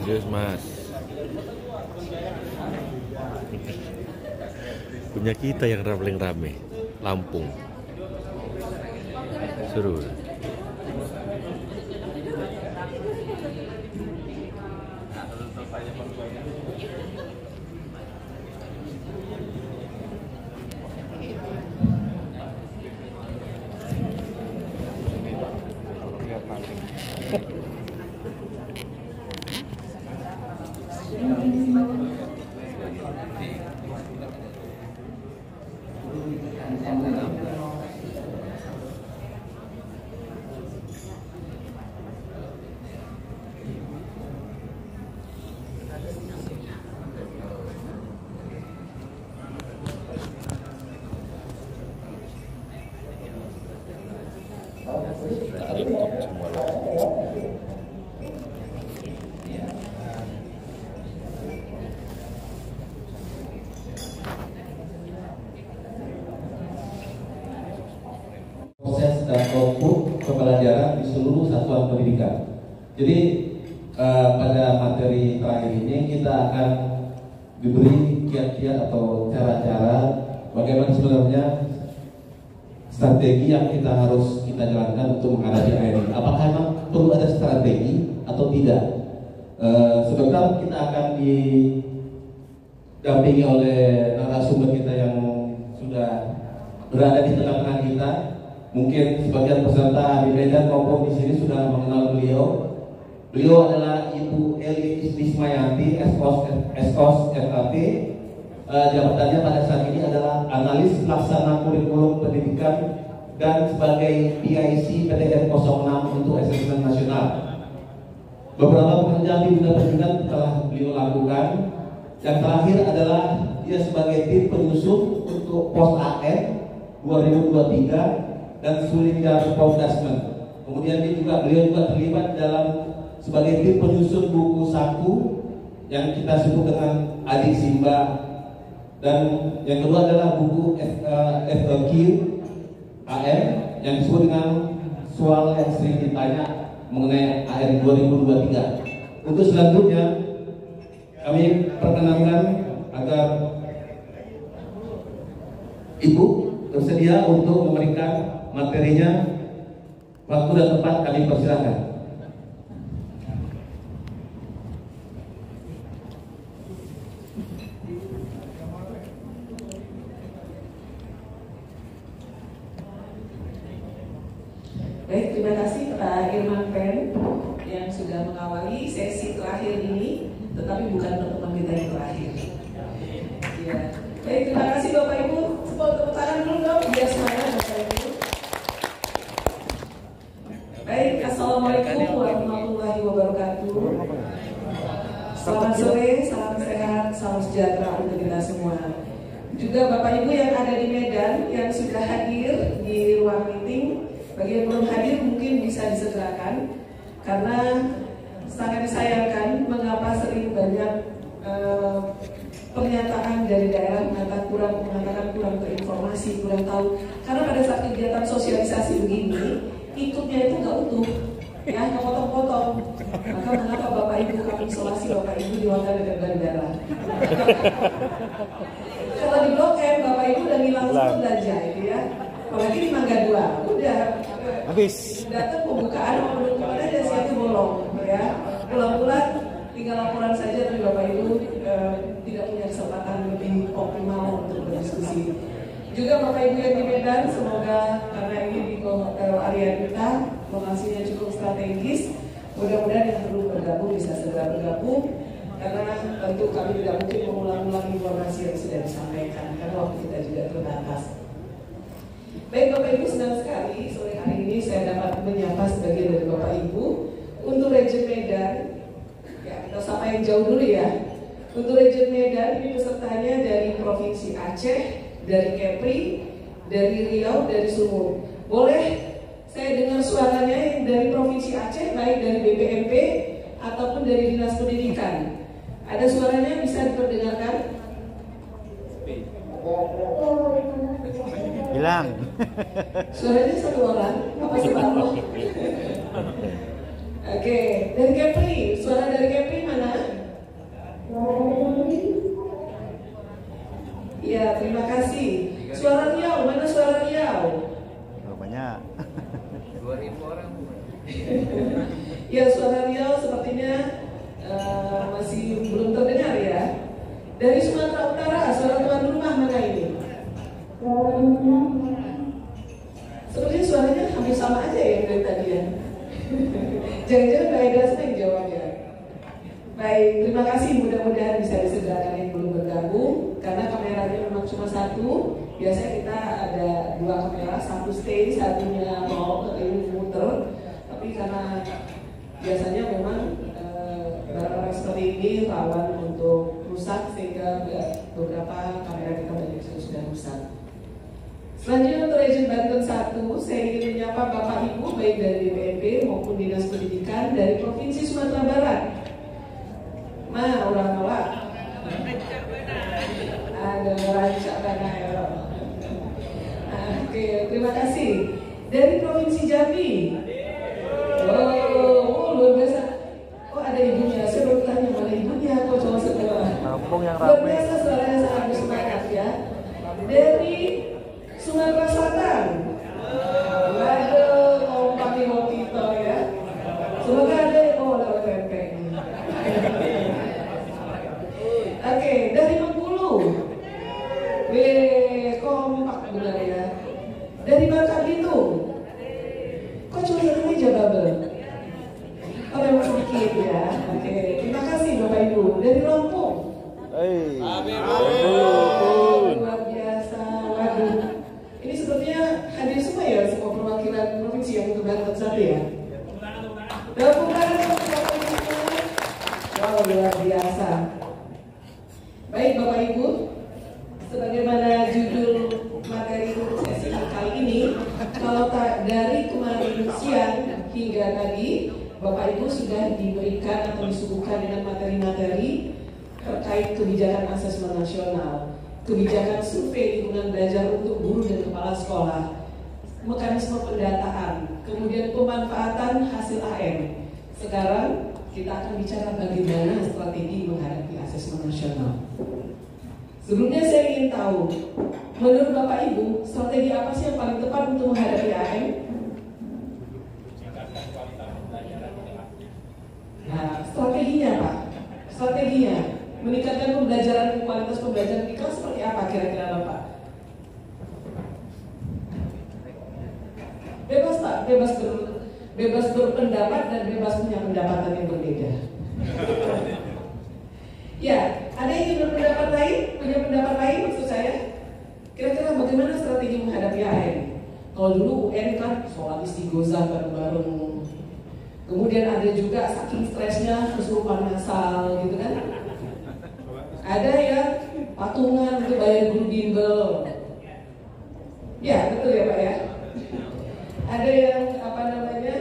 Serius mas. Punya kita yang paling rame, Lampung. Seru. Proses dan output pembelajaran di seluruh satuan pendidikan. Jadi pada materi terakhir ini kita akan diberi kiat-kiat atau cara-cara bagaimana sebenarnya strategi yang kita harus jalankan untuk menghadapi AMI. Apakah memang perlu ada strategi atau tidak? Sebentar kita akan didampingi oleh narasumber kita yang sudah berada di tengah-tengah kita. Mungkin sebagian peserta di Medan maupun di sini sudah mengenal beliau. Beliau adalah Ibu Eli Ismayanti, Eskos FKP. Jabatannya pada saat ini adalah analis pelaksana kurikulum pendidikan dan sebagai PIC PTN 06 untuk asesmen nasional. Beberapa pekerjaan di bidang pendidikan telah beliau lakukan. Yang terakhir adalah dia sebagai tim penyusun untuk pos AN 2023 dan Sulingar Foundation. Kemudian beliau juga terlibat dalam sebagai tim penyusun buku saku yang kita sebut dengan Adik Simba, dan yang kedua adalah buku FAQ AM yang disebut dengan soal yang sering ditanya mengenai AN 2023. Untuk selanjutnya kami perkenankan agar Ibu bersedia untuk memberikan materinya. Waktu dan tempat kami persilakan. Baik, terima kasih Pak Irman Pen yang sudah mengawali sesi terakhir ini, tetapi bukan pertemuan kita yang terakhir. Ya. Baik, terima kasih Bapak Ibu. Tepuk tangan dulu dong, biar semangat Bapak Ibu. Baik, assalamualaikum warahmatullahi wabarakatuh. Selamat sore, salam sehat, salam sejahtera untuk kita semua. Juga Bapak Ibu yang ada di Medan yang sudah hadir di ruang meeting, bagi yang belum hadir mungkin bisa disegerakan, karena sangat disayangkan mengapa sering banyak pernyataan dari daerah mengatakan kurang terinformasi, kurang tahu. Karena pada saat kegiatan sosialisasi begini, ikutnya itu nggak utuh, ya, nggak potong-potong. Maka mengapa Bapak Ibu kami isolasi Bapak Ibu di hotel negara. Kalau di Blok M Bapak Ibu udah ngilang semua belanja itu ya. Apalagi di Mangga 2, udah habis. Datang pembukaan penutupan aja siapnya bolong, ya. Pulang-pulang tinggal laporan saja, tapi Bapak Ibu tidak punya kesempatan lebih optimal untuk berdiskusi. Juga Bapak Ibu yang di Medan, semoga karena ini di hotel area kita, lokasinya cukup strategis, mudah-mudahan yang perlu bergabung bisa segera bergabung, karena tentu kami tidak mungkin mengulang-ulang informasi yang sudah disampaikan, karena waktu kita juga terbatas. Baik Bapak Ibu, senang sekali sore hari ini saya dapat menyapa sebagian dari Bapak Ibu untuk Region Medan. Ya, kita sapa yang jauh dulu ya. Untuk Region Medan ini pesertanya dari Provinsi Aceh, dari Kepri, dari Riau, dari Sumut. Boleh saya dengar suaranya yang dari Provinsi Aceh, baik dari BPMP ataupun dari Dinas Pendidikan. Ada suaranya, bisa diperdengarkan? Hilang. Suaranya satu orang, apa separuh? Oke, dari Kepri, suara dari Kepri mana? Ya, terima kasih. Suara Riau, mana suara Riau? Banyak. 2000 orang. Ya, suara Riau sepertinya masih belum terdengar ya. Dari Sumatera Utara, suara tuan rumah mana ini? Sepertinya suaranya hampir sama aja ya dari tadi ya. Jangan-jangan Mbak Eda senang jawabnya. Baik, terima kasih. Mudah-mudahan bisa disegerakan yang belum bergabung, karena kameranya memang cuma satu. Biasanya kita ada 2 kamera, satu stay, satunya mau ini muter. Tapi karena biasanya memang barang-barang seperti ini rawan untuk rusak, sehingga beberapa kamera kita banyak yang sudah rusak. Selanjutnya untuk Region Banten 1, saya ingin menyapa Bapak Ibu baik dari BPNP maupun Dinas Pendidikan dari Provinsi Sumatera Barat. Orang nolak. Ada rancak dana ya. Oke, terima kasih. Dari Provinsi Jambi. Luar biasa. Oh, ada ibunya. Saya baru tanya mana ibunya. Kok cuma setelah. Lampung yang Luar ramai. biasa, suaranya sangat bersemangat ya. Dari Sumatera Selatan. Waduh, mau pakai motito ya. Semoga ada lewat rempeng. Oke, dari Bengkulu. Kompak benar ya. Dari Bangka Belitung. Kok cuma satu meja Babel? Oh, memang sedikit ya. Oke, terima kasih Bapak Ibu. Dari Lampung. Luar biasa. Waduh. Ini sepertinya hadir semua ya, semua perwakilan provinsi yang untuk Banten satu ya. Tepuk tangan untuk Bapak Ibu. Wow, luar biasa. Baik Bapak Ibu, sebagaimana judul materi sesi kali ini, kalau dari kemarin siang hingga tadi, Bapak Ibu sudah diberikan atau disuguhkan dengan materi-materi terkait kebijakan asesmen nasional, kebijakan survei lingkungan belajar untuk guru dan kepala sekolah, mekanisme pendataan, kemudian pemanfaatan hasil AM. Sekarang kita akan bicara bagaimana strategi menghadapi asesmen nasional. Sebelumnya saya ingin tahu, menurut Bapak Ibu, strategi apa sih yang paling tepat untuk menghadapi AM? Nah, strateginya Pak, strateginya meningkatkan pembelajaran, kualitas pembelajaran di kelas seperti apa kira-kira Bapak? Bebas Pak, bebas berpendapat dan bebas punya pendapatan yang berbeda. Ya, ada yang ingin berpendapat lain, punya pendapat lain maksud saya? Kira-kira bagaimana strategi menghadapi AM? Kalau dulu UN kan soal istighosah bareng-bareng. Kemudian ada juga saking stresnya kesurupan massal gitu kan. Ada yang patungan untuk bayar guru bimbel. Ya, betul ya Pak ya. Ada yang apa namanya?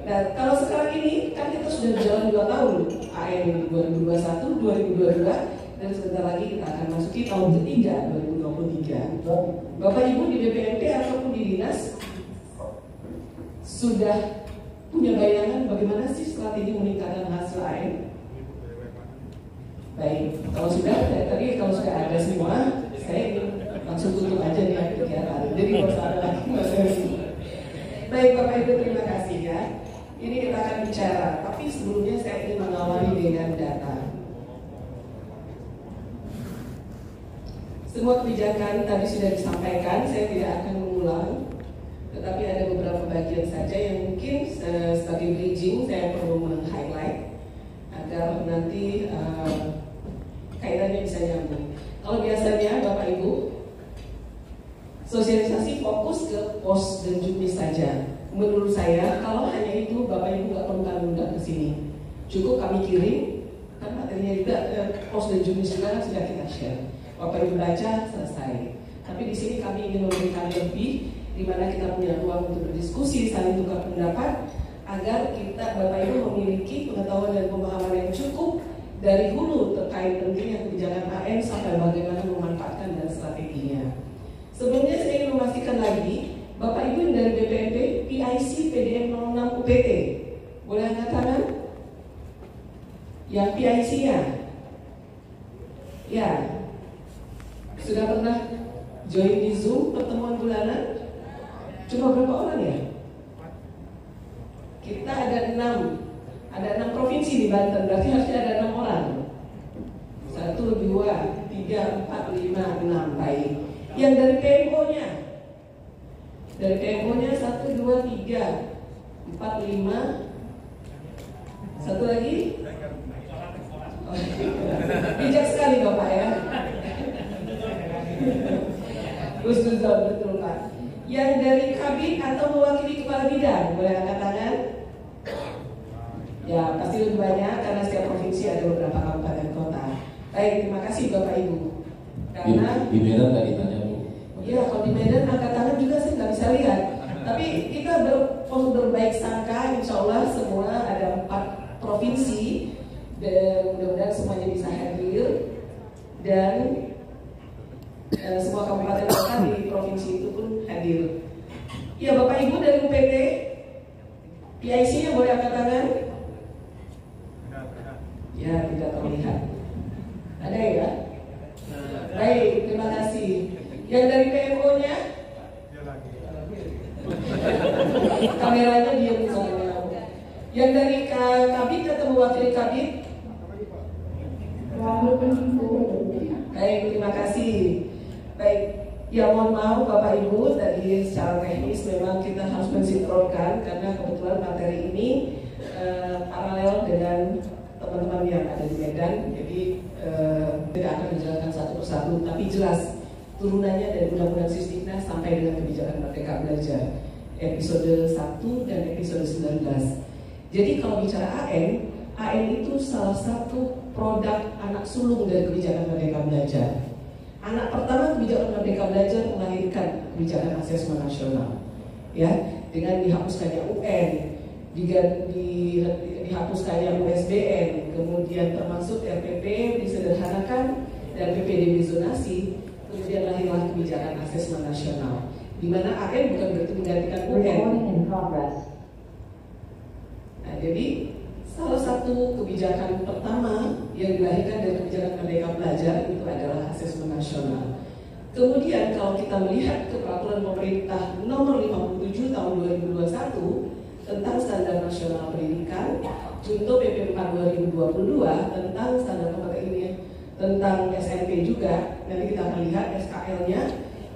Nah, kalau sekarang ini kan kita sudah berjalan 2 tahun, AM 2021, 2022, dan sebentar lagi kita akan masuki tahun ketiga 2023. Bapak Ibu di BPNP ataupun di dinas sudah punya bayangan bagaimana sih strategi meningkatkan hasil AM? Baik, kalau sudah ada semua, saya ingin langsung tutup aja nih kegiatan. Jadi kalau ada lagi masih. Baik Bapak Ibu, terima kasih ya. Ini kita akan bicara, tapi sebelumnya saya ingin mengawali dengan data. Semua kebijakan tadi sudah disampaikan, saya tidak akan mengulang, tetapi ada beberapa bagian saja yang mungkin sebagai bridging saya perlu meng-highlight agar nanti kaitannya bisa nyambung. Kalau biasanya Bapak Ibu sosialisasi fokus ke pos dan juknis saja. Menurut saya kalau hanya itu Bapak Ibu nggak perlu kami undang ke sini. Cukup kami kirim, kan materinya juga pos dan juknis juga kan sudah kita share. Bapak Ibu baca selesai. Tapi di sini kami ingin memberikan lebih, di mana kita punya ruang untuk berdiskusi, saling tukar pendapat, agar kita Bapak Ibu memiliki pengetahuan dan pemahaman yang cukup dari hulu terkait pentingnya kebijakan AM sampai bagaimana memanfaatkan dan strateginya. Sebelumnya saya ingin memastikan lagi, Bapak Ibu yang dari BPNP, PIC PDM 06 UPT, boleh angkat tangan? Yang PIC-nya? Sudah pernah join di Zoom pertemuan bulanan? Cuma berapa orang ya? Kita ada 6 provinsi di Banten, berarti harusnya ada 6 orang. 1, 2, 3, 4, 5, 6, baik. Yang dari PMO-nya? Dari PMO-nya 1, 2, 3, 4, 5. Satu lagi? Oh, bijak sekali Bapak ya. Betul Pak. Yang dari kabin atau mewakili kepala bidang, boleh angkat tangan? Ya, pasti lebih banyak karena setiap provinsi ada beberapa kabupaten kota. Baik, terima kasih Bapak Ibu. Karena di Medan nggak ditanya Bu. Iya, kalau di Medan angkat tangan juga saya nggak bisa lihat. Tapi kita berbaik sangka, insya Allah semua ada 4 provinsi dan mudah-mudahan semuanya bisa hadir dan semua kabupaten kota di provinsi itu pun hadir. Ya Bapak Ibu dari UPT, PIC-nya boleh angkat tangan? Ya, tidak terlihat. Ada ya? Baik, terima kasih. Yang dari PMO-nya? Kameranya diam soalnya. Yang dari kabin atau mewakili kabin? Baik, terima kasih. Baik, ya mohon maaf Bapak Ibu, tadi secara teknis memang kita harus mensinkronkan karena kebetulan materi ini paralel dengan teman-teman yang ada di Medan, jadi tidak akan dijelaskan satu persatu, tapi jelas turunannya dari Undang-Undang Sisdiknas sampai dengan kebijakan Merdeka Belajar episode 1 dan episode 19. Jadi kalau bicara AN itu salah satu produk anak sulung dari kebijakan Merdeka Belajar. Anak pertama kebijakan Merdeka Belajar melahirkan kebijakan asesmen nasional, ya, dengan dihapuskannya UN, dihapuskannya USBN, kemudian termasuk RPP disederhanakan dan PPDB zonasi, kemudian lahirlah kebijakan asesmen nasional, di mana AN bukan berarti menggantikan UN. Nah, jadi salah satu kebijakan pertama yang dilahirkan dari kebijakan Merdeka Belajar itu adalah asesmen nasional. Kemudian kalau kita melihat ke peraturan pemerintah nomor 57 tahun 2021 tentang standar nasional pendidikan, junto PP 4 2022 tentang standar kompetensi tentang SMP juga, nanti kita akan lihat SKL-nya,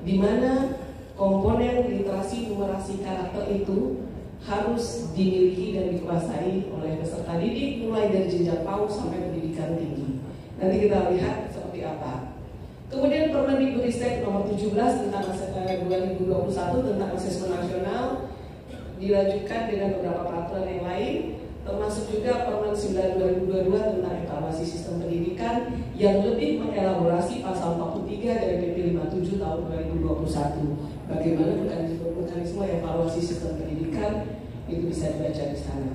di mana komponen literasi numerasi karakter itu harus dimiliki dan dikuasai oleh peserta didik mulai dari jenjang PAUD sampai pendidikan tinggi. Nanti kita lihat seperti apa. Kemudian Permendikbudristek nomor 17 tentang 2021 tentang asesmen nasional dilanjutkan dengan beberapa peraturan yang lain, termasuk juga Permen 9 2022 tentang evaluasi sistem pendidikan yang lebih mengelaborasi pasal 43 dari PP 57 tahun 2021. Bagaimana mekanisme evaluasi sistem pendidikan itu bisa dibaca di sana.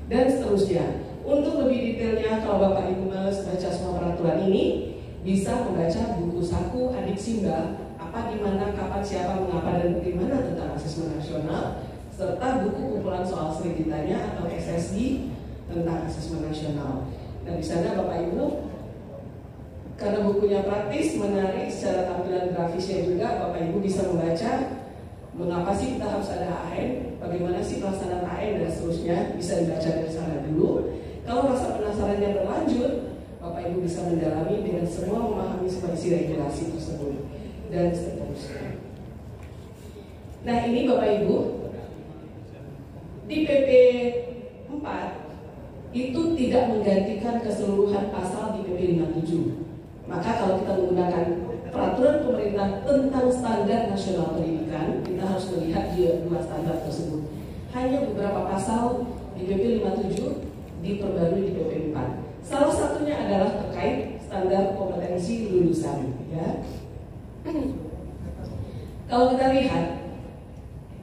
Dan seterusnya. Untuk lebih detailnya, kalau Bapak Ibu males baca semua peraturan ini, bisa membaca buku saku Adik Simbal, apa, di mana, kapan, siapa, mengapa, dan bagaimana tentang asesmen nasional, serta buku kumpulan soal sering ditanya atau SSD tentang asesmen nasional. Dan di sana Bapak Ibu, karena bukunya praktis, menarik, secara tampilan grafisnya juga, Bapak Ibu bisa membaca mengapa sih kita harus ada AN, bagaimana sih pelaksanaan AN dan seterusnya, bisa dibaca dari sana dulu. Kalau rasa penasarannya berlanjut, Bapak Ibu bisa mendalami dengan semua memahami semua isi regulasi tersebut dan seterusnya. Nah ini Bapak Ibu, di PP 4 itu tidak menggantikan keseluruhan pasal di PP 57. Maka kalau kita menggunakan peraturan pemerintah tentang standar nasional pendidikan, kita harus melihat dua standar tersebut. Hanya beberapa pasal di PP 57 diperbarui di PP 4. Salah satunya adalah terkait standar kompetensi lulusan, ya. Kalau kita lihat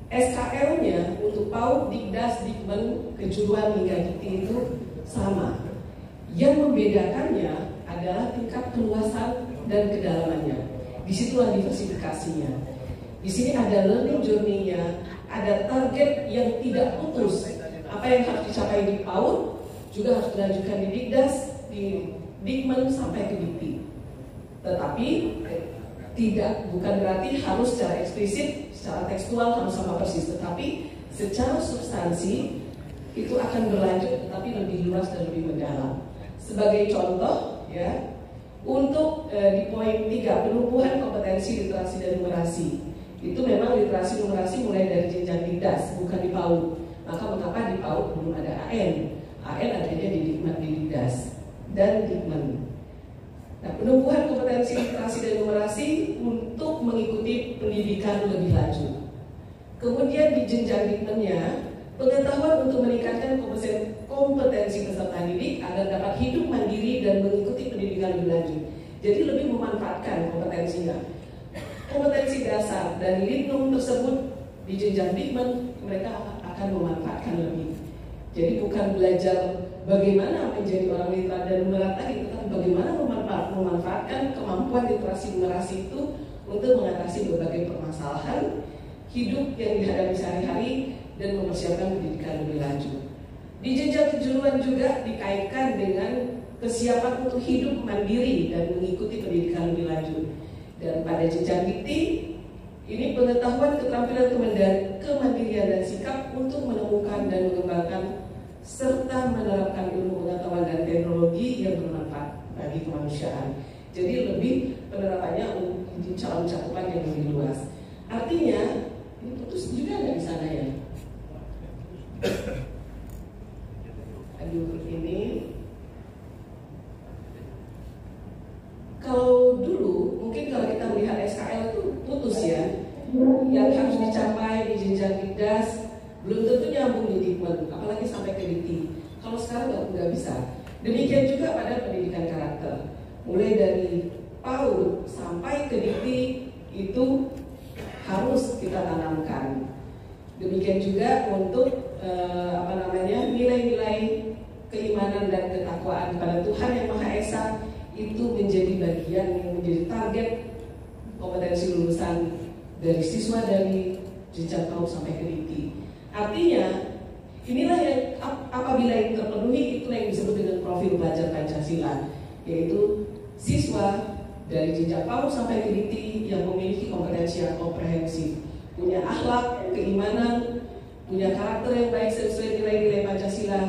SKL-nya untuk PAUD, Dikdas, Dikmen, kejuruan hingga Dikti itu sama. Yang membedakannya adalah tingkat keluasan dan kedalamannya. Disitulah diversifikasinya. Di sini ada learning journey-nya, ada target yang tidak putus. Apa yang harus dicapai di PAUD juga harus dilanjutkan di Dikdas, di Dikmen sampai ke Dikti. Tetapi Tidak, bukan berarti harus secara eksplisit, secara tekstual harus sama persis, tetapi secara substansi itu akan berlanjut, tetapi lebih luas dan lebih mendalam. Sebagai contoh, ya, untuk di poin 3, penumbuhan kompetensi literasi dan numerasi. Itu memang literasi numerasi mulai dari jenjang didas, bukan di PAUD. Maka mengapa di PAUD belum ada AN? AN adanya di Dikmat, di Didas dan Dikmen. Nah, penumbuhan kompetensi literasi dan numerasi untuk mengikuti pendidikan lebih lanjut. Kemudian di jenjang Dikmennya, pengetahuan untuk meningkatkan kompetensi peserta didik agar dapat hidup mandiri dan mengikuti pendidikan lebih lanjut. Jadi lebih memanfaatkan kompetensinya. Kompetensi dasar dan Dikmen tersebut di jenjang Dikmen mereka akan memanfaatkan lebih. Jadi bukan belajar bagaimana menjadi orang literat dan numerat tadi, tetapi bagaimana memanfaatkan kemampuan literasi numerasi itu untuk mengatasi berbagai permasalahan hidup yang dihadapi sehari-hari dan mempersiapkan pendidikan lebih lanjut. Di jenjang kejuruan juga dikaitkan dengan kesiapan untuk hidup mandiri dan mengikuti pendidikan lebih lanjut. Dan pada jenjang dikti, ini pengetahuan, keterampilan, kemandirian dan sikap untuk menemukan dan mengembangkan serta menerapkan ilmu pengetahuan dan teknologi yang bermanfaat bagi kemanusiaan. Jadi lebih penerapannya untuk calon cakupan yang lebih luas. Artinya, ini putus juga nggak di sana ya? Aduh, ini kalau dulu mungkin kalau kita melihat SKL itu putus ya, yang harus dicapai di jenjang didas belum tentu nyambung di Dikmen, apalagi sampai ke dikti. Kalau sekarang nggak bisa. Demikian juga pada pendidikan karakter, mulai dari PAUD sampai ke dikti itu harus kita tanamkan. Demikian juga untuk nilai-nilai keimanan dan ketakwaan kepada Tuhan Yang Maha Esa itu menjadi bagian yang menjadi target kompetensi lulusan dari siswa dari jenjang PAUD sampai ke dikti. Artinya inilah yang apabila ini terpenuhi, itulah yang disebut dengan profil pelajar Pancasila, yaitu siswa dari jenjang PAUD sampai ke dikti yang memiliki kompetensi yang komprehensif, punya akhlak, keimanan, punya karakter yang baik sesuai nilai-nilai Pancasila,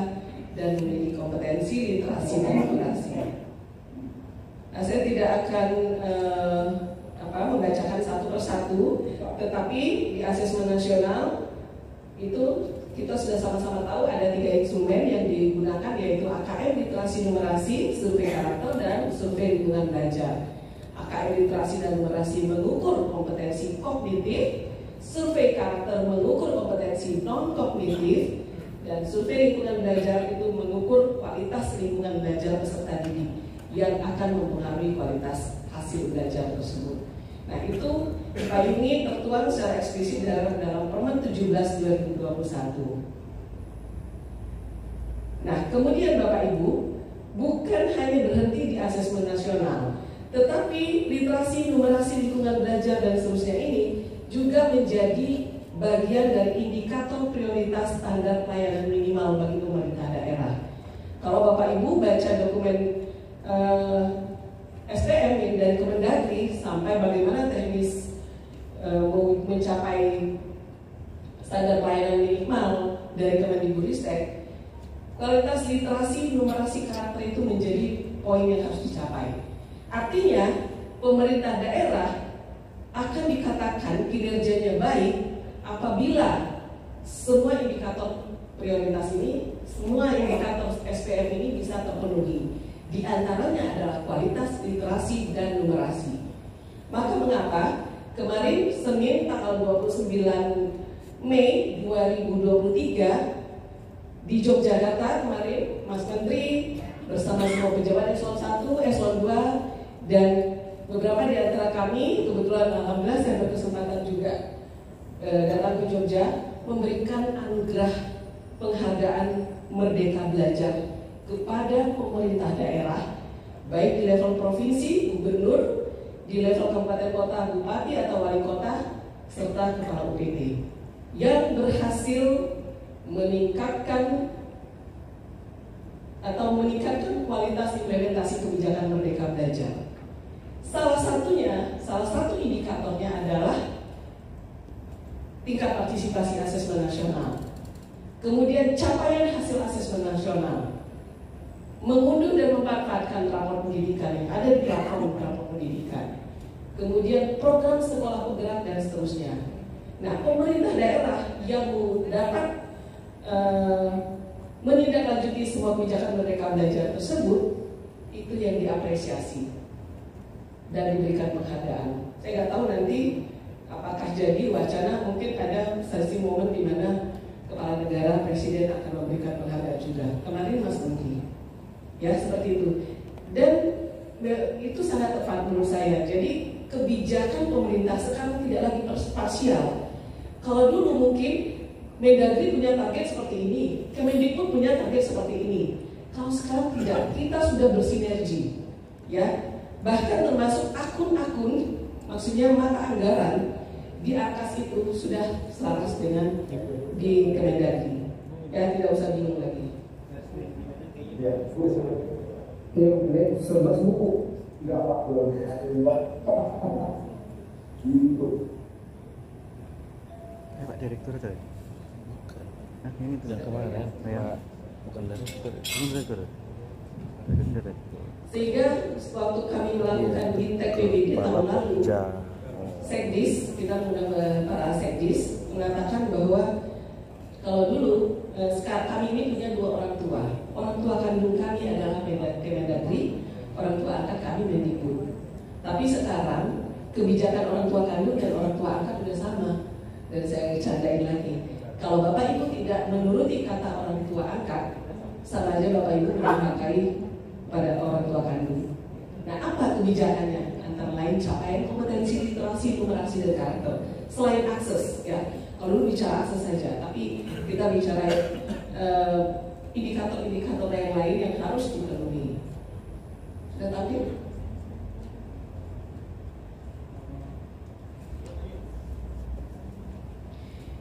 dan memiliki kompetensi literasi dan numerasi. Nah, saya tidak akan membacakan satu persatu, tetapi di asesmen nasional itu kita sudah sama-sama tahu ada 3 instrumen yang digunakan, yaitu AKM literasi numerasi, survei karakter, dan survei lingkungan belajar. AKM literasi dan numerasi mengukur kompetensi kognitif, survei karakter mengukur kompetensi non-kognitif, dan survei lingkungan belajar itu mengukur kualitas lingkungan belajar peserta didik yang akan mempengaruhi kualitas hasil belajar tersebut. Nah, itu dipayungi tertuang secara eksplisit dalam Permen 17/2021. Nah, kemudian Bapak Ibu, bukan hanya berhenti di asesmen nasional, tetapi literasi, numerasi, lingkungan belajar dan seterusnya ini juga menjadi bagian dari indikator prioritas standar pelayanan minimal bagi pemerintah daerah. Kalau Bapak Ibu baca dokumen SPM yang dari Kemendagri sampai bagaimana teknis mencapai standar pelayanan minimal dari Kemendikbudristek, kualitas literasi, numerasi, karakter itu menjadi poin yang harus dicapai. Artinya pemerintah daerah akan dikatakan kinerjanya baik apabila semua indikator prioritas ini, semua indikator SPM ini bisa terpenuhi. Di antaranya adalah kualitas literasi dan numerasi. Maka mengapa kemarin Senin tanggal 29 Mei 2023 di Yogyakarta kemarin Mas Menteri bersama semua pejabat eselon 1, eselon 2 dan beberapa di antara kami, kebetulan alhamdulillah saya berkesempatan juga datang ke Jogja, memberikan anugerah penghargaan Merdeka Belajar kepada pemerintah daerah, baik di level provinsi, gubernur, di level kabupaten kota, bupati atau wali kota, serta kepala UPT yang berhasil meningkatkan kualitas implementasi kebijakan Merdeka Belajar. Salah satunya salah satu indikatornya adalah tingkat partisipasi asesmen nasional. Kemudian capaian hasil asesmen nasional, mengunduh dan memanfaatkan rapor pendidikan yang ada di platform rapor pendidikan. Kemudian program sekolah penggerak dan seterusnya. Nah, pemerintah daerah yang dapat menindaklanjuti semua kebijakan Merdeka Belajar tersebut, itu yang diapresiasi dan diberikan penghargaan. Saya nggak tahu nanti apakah jadi wacana, mungkin ada sesi momen di mana kepala negara, presiden akan memberikan penghargaan juga. Kemarin Mas Menteri, ya seperti itu. Dan itu sangat tepat menurut saya. Jadi kebijakan pemerintah sekarang tidak lagi parsial. Kalau dulu mungkin Mendagri punya target seperti ini, Kemendikbud punya target seperti ini. Kalau sekarang tidak, kita sudah bersinergi, ya. Bahkan termasuk akun-akun, maksudnya mata anggaran di atas itu sudah selaras dengan di Kemendagri. Ya, tidak usah bingung lagi. Ya, serba suku, nggak apa gitu. Pak Direktur tadi. Nah, ini tuh Yang kemarin, saya bukan direktur. Direktur. Sehingga waktu kami melakukan Bintek PBD tahun lalu, Sekdis, kita mengundang para Sekdis, mengatakan bahwa kalau dulu sekarang kami ini punya dua orang tua. Orang tua kandung kami adalah Kemendagri, orang tua angkat kami Mendikbud. Tapi sekarang kebijakan orang tua kandung dan orang tua angkat sudah sama. Dan saya candain lagi, kalau Bapak Ibu tidak menuruti kata orang tua angkat, sama aja Bapak Ibu menghargai pada orang tua kandung. Nah, apa kebijakannya? Antara lain capaian kompetensi literasi, numerasi, dan karakter. Selain akses, ya. Kalau dulu bicara akses saja, tapi kita bicara indikator-indikator yang lain yang harus dipenuhi. Sudah tampil?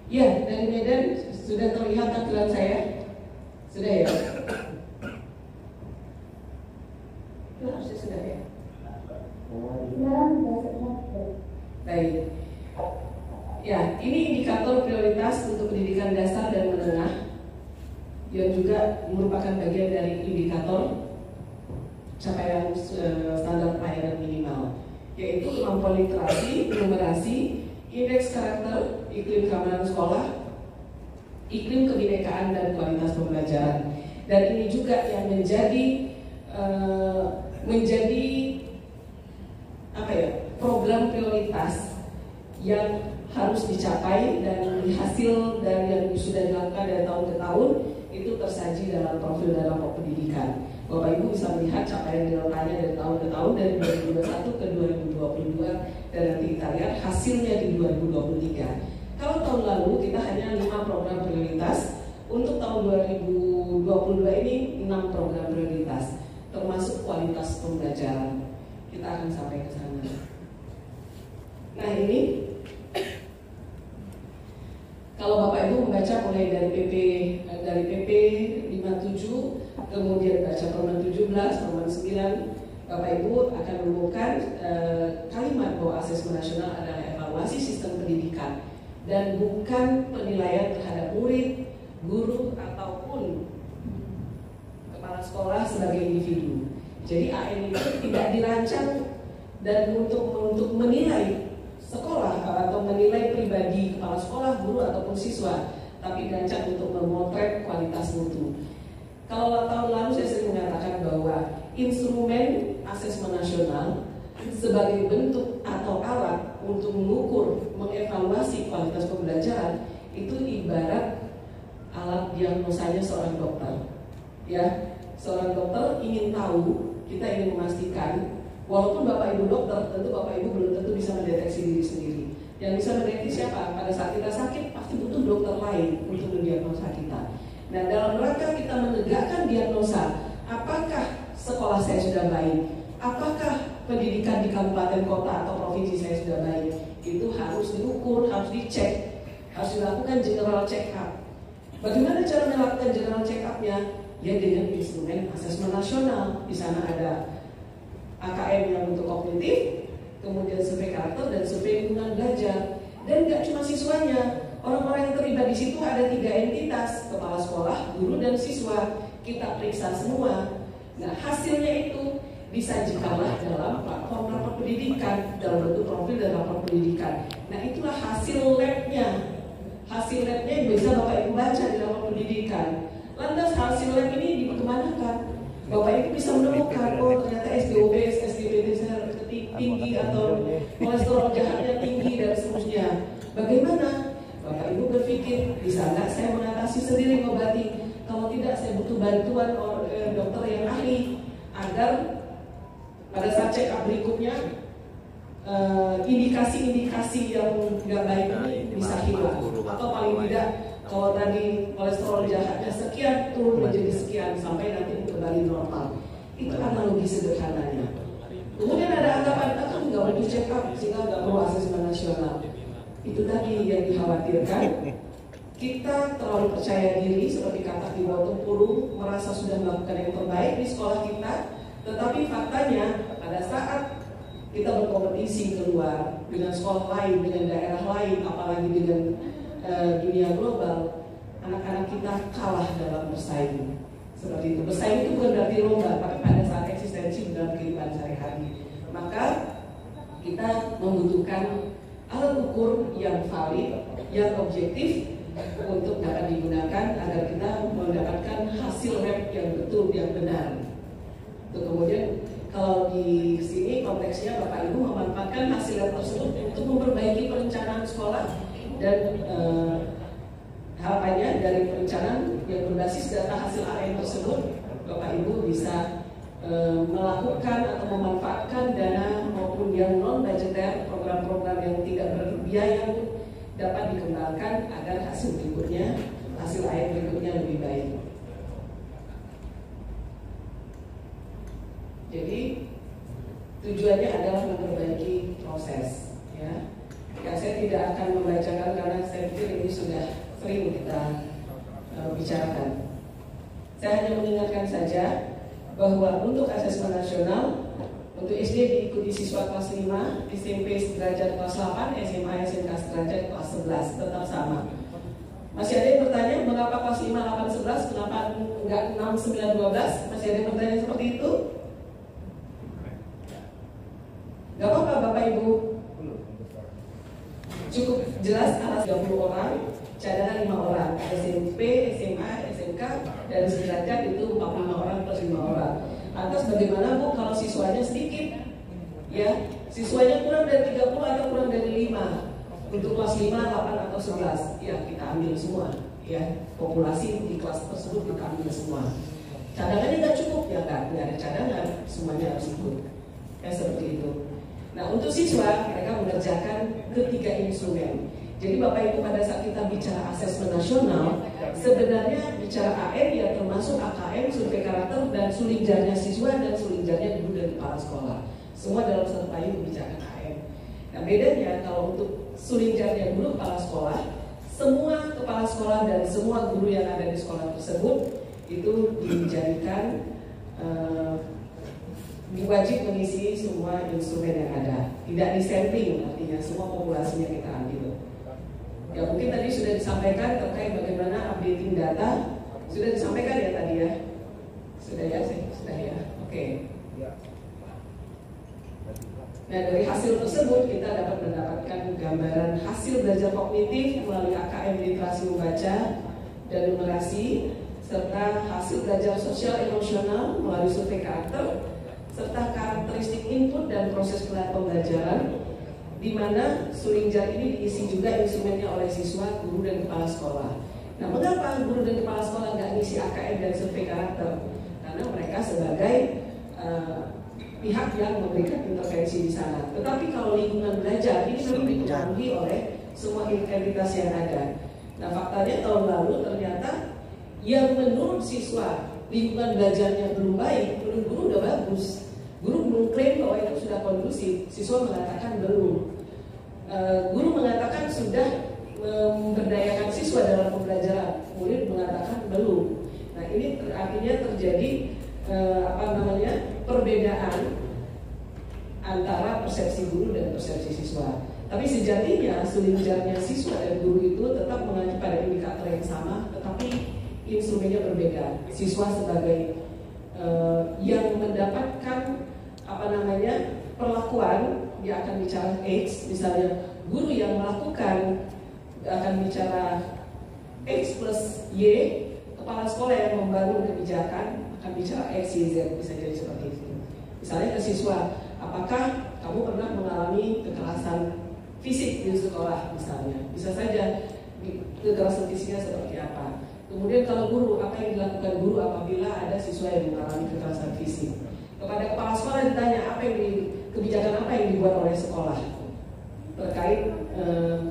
Ya, dari Medan sudah terlihat tampilan saya? Sudah ya? Itu harusnya sudah ya? Baik. Ya, ini indikator prioritas untuk pendidikan dasar dan menengah yang juga merupakan bagian dari indikator capaian standar pelayanan minimal, yaitu kemampuan literasi, numerasi, indeks karakter, iklim keamanan sekolah, iklim kebinekaan dan kualitas pembelajaran. Dan ini juga yang menjadi program prioritas yang harus dicapai, dan hasil dari yang sudah dilakukan dari tahun ke tahun itu tersaji dalam profil dan rapor pendidikan. Bapak Ibu bisa melihat capaian dilakukannya dari tahun ke tahun, dari 2021 ke 2022, dan nanti kita lihat hasilnya di 2023. Kalau tahun lalu kita hanya 5 program prioritas, untuk tahun 2022 ini 6 program prioritas, termasuk kualitas pembelajaran. Kita akan sampai ke sana. Nah, ini kalau Bapak Ibu membaca mulai dari PP 57, kemudian baca Permen 17, Permen 9, Bapak Ibu akan menemukan kalimat bahwa asesmen nasional adalah evaluasi sistem pendidikan dan bukan penilaian terhadap murid, guru, ataupun kepala sekolah sebagai individu. Jadi AN itu tidak dirancang dan untuk menilai sekolah atau menilai pribadi kepala sekolah, guru, ataupun siswa, tapi dirancang untuk memotret kualitas mutu. Kalau tahun lalu saya sering mengatakan bahwa instrumen asesmen nasional sebagai bentuk atau alat untuk mengukur, mengevaluasi kualitas pembelajaran itu ibarat alat diagnosanya seorang dokter. Ya, seorang dokter ingin tahu, kita ingin memastikan, walaupun Bapak Ibu dokter, tentu Bapak Ibu belum tentu bisa mendeteksi diri sendiri. Yang bisa mendeteksi siapa? Pada saat kita sakit, pasti butuh dokter lain untuk mendiagnosa kita. Nah, dalam rangka kita menegakkan diagnosa, apakah sekolah saya sudah baik? Apakah pendidikan di kabupaten, kota, atau provinsi saya sudah baik? Itu harus diukur, harus dicek, harus dilakukan general check up. Bagaimana cara melakukan general check up-nya? Ya dengan instrumen asesmen nasional. Di sana ada AKM yang untuk kognitif, kemudian survei karakter dan survei lingkungan belajar. Dan nggak cuma siswanya, orang-orang yang terlibat di situ ada 3 entitas, kepala sekolah, guru, dan siswa. Kita periksa semua. Nah, hasilnya itu disajikanlah dalam platform rapor pendidikan, dalam bentuk profil dan rapor pendidikan. Nah, itulah hasil labnya. Hasil labnya yang bisa Bapak Ibu baca di rapor pendidikan. Lantas hasil lab ini dikemanakan? Bapak Ibu bisa menemukan, oh ternyata SDOB, SDPT tinggi atau kolesterol jahatnya tinggi dan seterusnya. Bagaimana? Bapak Ibu berpikir, bisa nggak saya mengatasi sendiri ngobati? Kalau tidak, saya butuh bantuan dokter yang ahli agar pada saat check up berikutnya indikasi-indikasi yang nggak baik ini bisa hilang. Atau paling tidak, kalau tadi kolesterol jahatnya sekian turun menjadi sekian sampai nanti kembali normal. Itu analogi sederhananya. Kemudian ada anggapan kita nggak butuh check up sehingga nggak perlu asesmen nasional. Itu tadi yang dikhawatirkan. Kita terlalu percaya diri seperti kata di bawah tempurung, merasa sudah melakukan yang terbaik di sekolah kita. Tetapi faktanya pada saat kita berkompetisi keluar dengan sekolah lain, dengan daerah lain, apalagi dengan dunia global, anak-anak kita kalah dalam bersaing. Seperti itu. Bersaing itu bukan berarti lomba, tapi pada saat eksistensi dalam kehidupan sehari-hari. Maka kita membutuhkan alat ukur yang valid, yang objektif untuk dapat digunakan agar kita mendapatkan hasil lab yang betul, yang benar. Kemudian kalau di sini konteksnya Bapak Ibu memanfaatkan hasil lab tersebut untuk memperbaiki perencanaan sekolah dan harapannya dari perencanaan yang berbasis data hasil AN tersebut, Bapak Ibu bisa melakukan atau memanfaatkan dana maupun yang non budgeter, program-program yang tidak berbiaya dapat dikembangkan agar hasil berikutnya, hasil AN berikutnya lebih baik. Jadi tujuannya adalah memperbaiki proses, ya. Ya, saya tidak akan membacakan karena saya pikir ini sudah sering kita bicarakan. Saya hanya mengingatkan saja bahwa untuk asesmen nasional, untuk SD diikuti siswa kelas 5, SMP sederajat kelas 8, SMA SMK sederajat kelas 11, tetap sama. Masih ada yang bertanya, mengapa kelas 5, 8, 11, kenapa enggak 6, 9, 12? Masih ada yang bertanya seperti itu? Gak apa-apa Bapak Ibu. Cukup jelas atas 30 orang, cadangan 5 orang, SMP, SMA, SMK, dan sederajat itu 45 orang plus 5 orang. Lantas bagaimana Bu kalau siswanya sedikit? Ya, siswanya kurang dari 30 atau kurang dari 5 untuk kelas 5, 8 atau 11. Ya, kita ambil semua. Ya, populasi di kelas tersebut kita ambil semua. Cadangannya nggak cukup ya, nggak ada cadangan, semuanya harus ikut. Ya seperti itu. Nah, untuk siswa mereka mengerjakan ketiga instrumen. Jadi Bapak Ibu pada saat kita bicara asesmen nasional, sebenarnya bicara AN ya termasuk AKM, survei karakter, dan sulinjarnya siswa dan sulinjarnya guru dan kepala sekolah. Semua dalam satu payung membicarakan AN. Nah, bedanya kalau untuk sulinjarnya guru kepala sekolah, semua kepala sekolah dan semua guru yang ada di sekolah tersebut itu dijadikan wajib mengisi semua instrumen yang ada. Tidak disampling, artinya semua populasinya kita ambil. Ya mungkin tadi sudah disampaikan terkait bagaimana updating data. Sudah disampaikan ya tadi ya? Sudah ya? Sudah ya? Oke. Nah dari hasil tersebut kita dapat mendapatkan gambaran hasil belajar kognitif melalui AKM literasi membaca dan numerasi, serta hasil belajar sosial emosional melalui survei karakter, serta karakteristik input dan proses pembelajaran, di mana sulinjar ini diisi juga instrumennya oleh siswa, guru, dan kepala sekolah. Nah, mengapa guru dan kepala sekolah nggak ngisi AKM dan survei karakter? Karena mereka sebagai pihak yang memberikan intervensi di sana. Tetapi kalau lingkungan belajar ini memang dipengaruhi oleh semua entitas yang ada. Nah, faktanya tahun lalu ternyata yang menurut siswa lingkungan belajarnya belum baik, menurut guru udah bagus. Guru mengklaim bahwa itu sudah kondusif, siswa mengatakan belum. Guru mengatakan sudah memberdayakan siswa dalam pembelajaran, murid mengatakan belum. Nah ini artinya terjadi perbedaan antara persepsi guru dan persepsi siswa. Tapi sejatinya selinjarnya siswa dan guru itu tetap mengacu pada indikator yang sama, tetapi instrumennya berbeda. Siswa sebagai yang mendapatkan perlakuan, dia akan bicara X, misalnya guru yang melakukan akan bicara X plus Y, kepala sekolah yang membangun kebijakan akan bicara X, Y, Z, bisa jadi seperti itu. Misalnya ke siswa, apakah kamu pernah mengalami kekerasan fisik di sekolah misalnya? Bisa saja kekerasan fisiknya seperti apa. Kemudian kalau guru, apa yang dilakukan guru apabila ada siswa yang mengalami kekerasan fisik? Kepada kepala sekolah ditanya kebijakan apa yang dibuat oleh sekolah terkait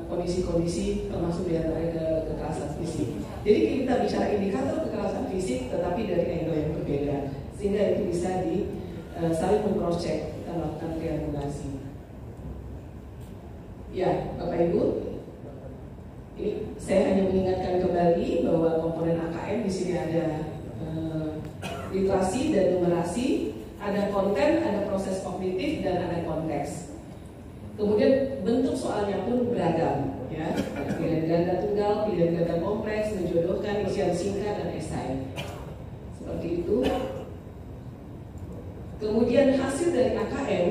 kondisi-kondisi termasuk diantaranya kekerasan fisik. Jadi kita bicara indikator kekerasan fisik tetapi dari angle yang berbeda, sehingga itu bisa saling meng-cross-check, kita melakukan triangulasi. Ya, Bapak Ibu, ini saya hanya mengingatkan kembali bahwa komponen AKM di sini ada literasi dan numerasi, ada konten, ada proses kognitif, dan ada konteks. Kemudian bentuk soalnya pun beragam, ya. Pilihan ganda tunggal, pilihan ganda kompleks, menjodohkan, isian singkat, dan esai. Seperti itu. Kemudian hasil dari AKM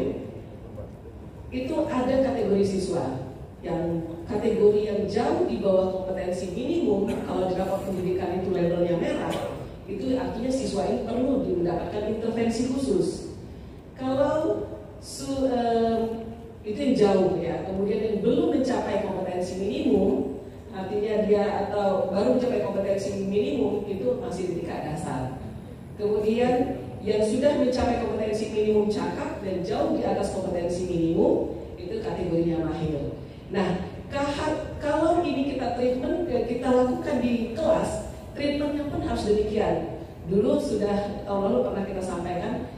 itu ada kategori siswa, yang kategori yang jauh di bawah kompetensi minimum. Kalau di rapor pendidikan itu labelnya merah, itu artinya siswa ini perlu mendapatkan intervensi khusus. Kalau itu yang jauh, ya. Kemudian yang belum mencapai kompetensi minimum, artinya dia atau baru mencapai kompetensi minimum, itu masih di tingkat dasar. Kemudian yang sudah mencapai kompetensi minimum cakap dan jauh di atas kompetensi minimum, itu kategorinya mahir. Nah, kalau ini kita treatment, kita lakukan di kelas, treatmentnya pun harus demikian. Dulu sudah tahun lalu pernah kita sampaikan,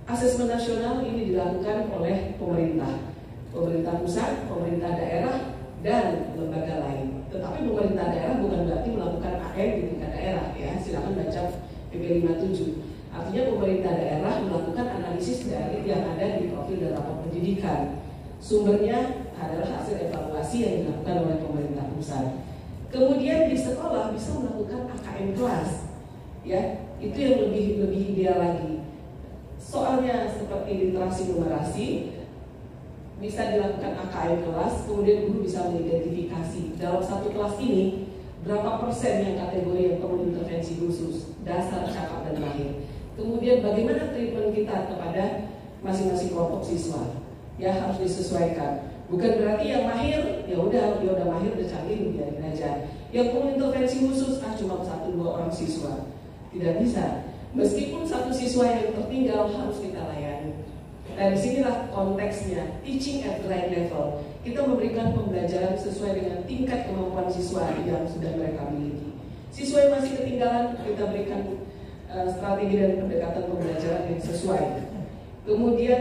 asesmen nasional ini dilakukan oleh pemerintah pusat, pemerintah daerah, dan lembaga lain. Tetapi pemerintah daerah bukan berarti melakukan AM di tingkat daerah, ya. Silakan baca PP 57. Artinya pemerintah daerah melakukan analisis dari yang ada di profil dan rapor pendidikan. Sumbernya adalah hasil evaluasi yang dilakukan oleh pemerintah pusat. Kemudian di sekolah bisa melakukan AKM kelas, ya. Itu yang lebih ideal lagi. Soalnya seperti literasi numerasi bisa dilakukan AKM kelas, kemudian guru bisa mengidentifikasi dalam satu kelas ini berapa persen yang kategori yang perlu intervensi khusus, dasar, cakap, dan mahir. Kemudian bagaimana treatment kita kepada masing-masing kelompok siswa, ya harus disesuaikan. Bukan berarti yang mahir, ya udah dia udah mahir, udah canggih, biarin aja. Yang perlu intervensi khusus, cuma 1-2 orang siswa, tidak bisa. Meskipun satu siswa yang tertinggal harus kita layani. Nah, disinilah konteksnya, teaching at the right level. Kita memberikan pembelajaran sesuai dengan tingkat kemampuan siswa yang sudah mereka miliki. Siswa yang masih ketinggalan, kita berikan strategi dan pendekatan pembelajaran yang sesuai. Kemudian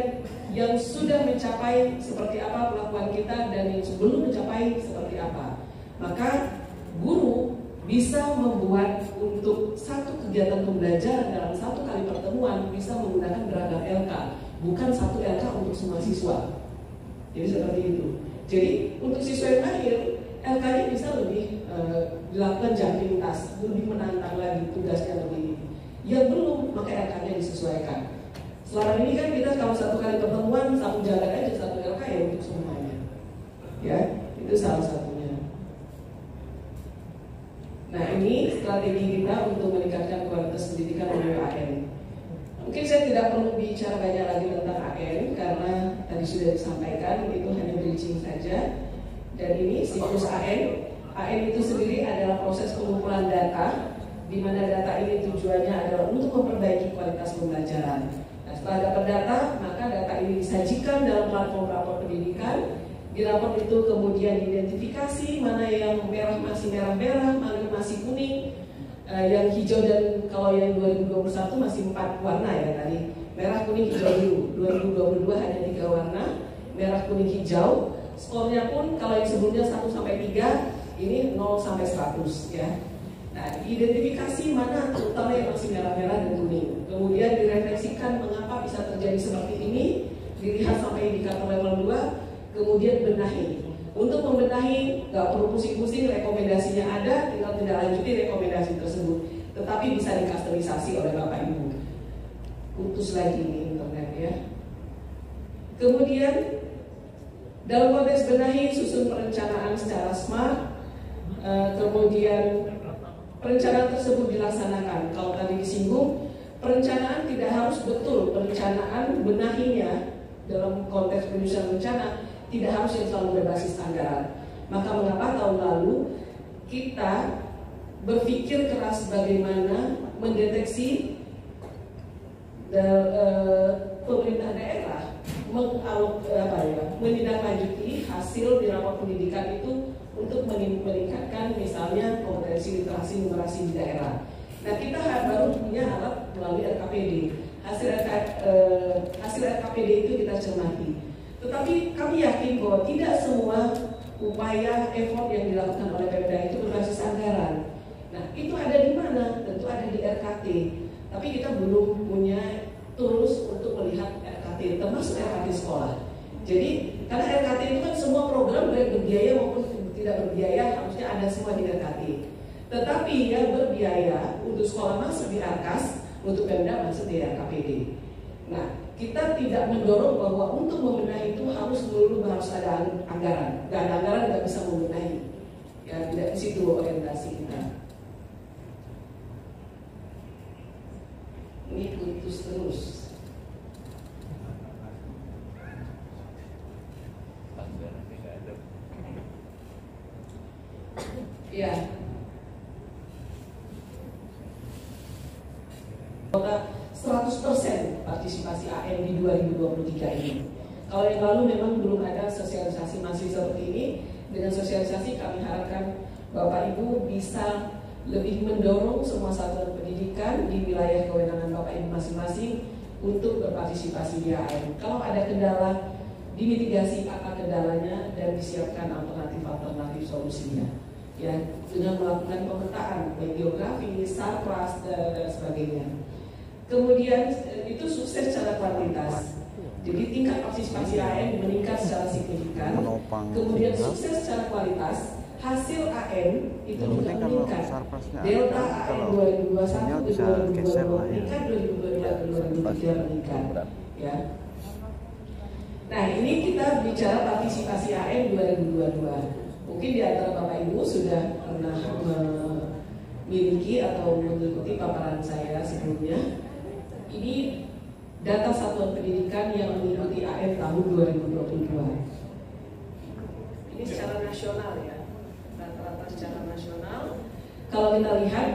yang sudah mencapai seperti apa perlakuan kita, dan yang sebelum mencapai seperti apa. Maka guru bisa membuat untuk satu kegiatan pembelajaran dalam satu kali pertemuan bisa menggunakan beragam LK, bukan satu LK untuk semua siswa. Jadi seperti itu. Jadi untuk siswa yang mahir, LK-nya bisa lebih dilakukan jumping task, lebih menantang lagi tugasnya lebih. Yang belum, maka LK-nya disesuaikan. Selama ini kan kita kalau satu kali pertemuan, satu jalan aja, satu LK ya untuk semuanya. Ya, itu salah satunya. Nah, ini strategi kita untuk meningkatkan kualitas pendidikan melalui AN. Mungkin saya tidak perlu bicara banyak lagi tentang AN karena tadi sudah disampaikan, itu hanya bridging saja. Dan ini siklus AN. AN itu sendiri adalah proses pengumpulan data, di mana data ini tujuannya adalah untuk memperbaiki kualitas pembelajaran. Nah, setelah dapat data, maka data ini disajikan dalam platform rapor pendidikan. Di rapor itu kemudian identifikasi mana yang merah masih merah-merah, mana yang masih kuning, yang hijau, dan kalau yang 2021 masih 4 warna ya tadi, merah, kuning, hijau, biru. 2022 hanya 3 warna, merah, kuning, hijau. Skornya pun kalau yang sebelumnya 1-3, ini 0-100 ya. Nah, identifikasi mana terutama yang masih merah-merah dan kuning. Kemudian direfleksikan mengapa bisa terjadi seperti ini, dilihat sampai indikator level 2, kemudian benahi. Untuk membenahi nggak perlu pusing-pusing, rekomendasinya ada, tinggal tindak lanjuti rekomendasi tersebut. Tetapi bisa dikustomisasi oleh Bapak Ibu. Putus lagi ini internet ya. Kemudian dalam konteks benahi, susun perencanaan secara smart. Kemudian perencanaan tersebut dilaksanakan. Kalau tadi disinggung, perencanaan tidak harus betul, perencanaan benahinya dalam konteks penyusunan rencana tidak harus yang selalu berbasis anggaran. Maka mengapa tahun lalu kita berpikir keras bagaimana mendeteksi pemerintah daerah menindaklanjuti hasil di rapor pendidikan itu untuk meningkatkan misalnya kompetensi literasi numerasi di daerah. Nah, kita baru punya alat melalui RKPD. Hasil RKPD itu kita cermati. Tetapi kami yakin bahwa tidak semua upaya effort yang dilakukan oleh Pemda itu berbasis anggaran. Nah, itu ada di mana? Tentu ada di RKT. Tapi kita belum punya tools untuk melihat RKT, termasuk RKT sekolah. Jadi, karena RKT itu kan semua program baik berbiaya maupun tidak berbiaya harusnya ada semua di RKT. Tetapi yang berbiaya untuk sekolah masuk di ARKAS, untuk Pemda masuk di RKPD. Nah, kita tidak mendorong bahwa untuk membenahi itu harus ada anggaran. Gak ada anggaran nggak bisa membenahi. Ya, tidak di situ orientasi kita. Ini putus terus. Ya. Kota 100% partisipasi AM di 2023 ini. Kalau yang lalu memang belum ada sosialisasi masih seperti ini. Dengan sosialisasi kami harapkan Bapak Ibu bisa lebih mendorong semua satuan pendidikan di wilayah kewenangan Bapak Ibu masing-masing untuk berpartisipasi di AM. Kalau ada kendala, dimitigasi apa kendalanya dan disiapkan alternatif-alternatif solusinya. Ya, dengan melakukan pemetaan baik geografi, sarpras dan sebagainya. Kemudian itu sukses secara kuantitas. Jadi tingkat partisipasi AM meningkat secara signifikan. Kemudian sukses secara kualitas. Hasil AM itu juga meningkat. Delta AM 2021 ke 2022 meningkat, 2022 ke 2023 meningkat. Ya. Nah, ini kita bicara partisipasi AM 2022. Mungkin di antara Bapak Ibu sudah pernah memiliki atau mengikuti paparan saya sebelumnya. Ini data satuan pendidikan yang mengikuti AM tahun 2022. Ini secara nasional ya, rata-rata secara nasional. Kalau kita lihat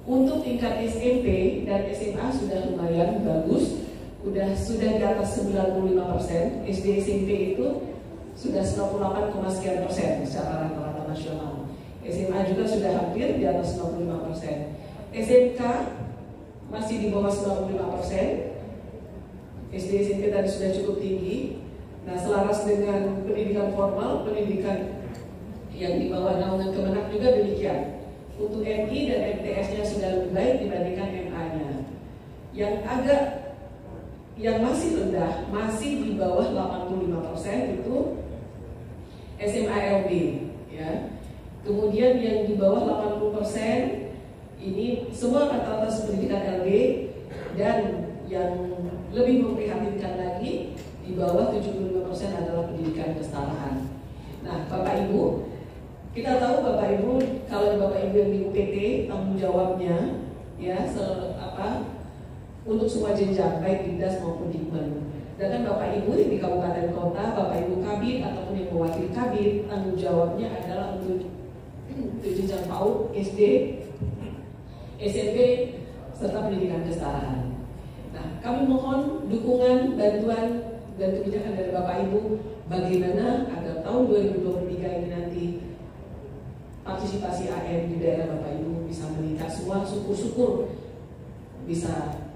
untuk tingkat SMP dan SMA sudah lumayan bagus, sudah di atas 95%. SD SMP itu sudah 98,sekian% secara rata-rata nasional. SMA juga sudah hampir di atas 95%. SMK masih di bawah 95%. SD SMP tadi sudah cukup tinggi. Nah, selaras dengan pendidikan formal, pendidikan yang di bawah naungan Kemenak juga demikian. Untuk MI dan MTS-nya sudah lebih baik dibandingkan MA-nya. Yang masih rendah, masih di bawah 85% itu SMA LB, ya. Kemudian yang di bawah 80% ini semua rata-rata pendidikan LB, dan yang lebih memprihatinkan lagi di bawah 75% adalah pendidikan kesetaraan. Nah, Bapak Ibu, kita tahu Bapak Ibu, kalau Bapak Ibu yang di UPT tanggung jawabnya ya untuk semua jenjang baik Dinas maupun Dikmen. Dan Bapak Ibu di kabupaten kota, Bapak Ibu Kabid ataupun yang mewakili Kabid, tanggung jawabnya adalah untuk jenjang PAUD, SD, SMP, serta pendidikan kesetaraan. Nah, kami mohon dukungan, bantuan, dan kebijakan dari Bapak Ibu bagaimana agar tahun 2023 ini nanti partisipasi AM di daerah Bapak Ibu bisa meningkat semua, syukur-syukur bisa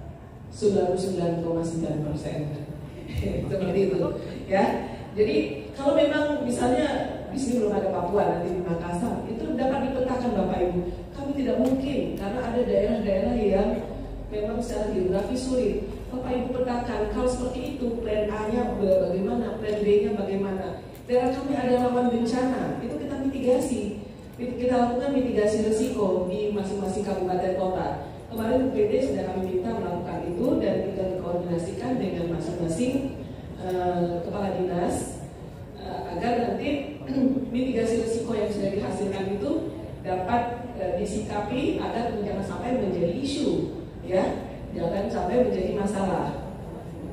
99,9%. Seperti itu, ya. Jadi kalau memang misalnya di sini belum ada Papua, nanti di Makassar, itu dapat dipetakan Bapak Ibu. Kami tidak mungkin karena ada daerah-daerah yang memang secara geografi sulit. Bapak Ibu petakan, kalau seperti itu plan A-nya bagaimana, plan B-nya bagaimana. Daerah kami ada rawan bencana, itu kita mitigasi. Kita lakukan mitigasi risiko di masing-masing kabupaten kota. Kemarin UPD sudah kami minta melakukan itu dan kita dikoordinasikan dengan masing-masing kepala dinas agar nanti mitigasi risiko yang sudah dihasilkan itu dapat disikapi agar jangan sampai menjadi isu, ya, jangan sampai menjadi masalah.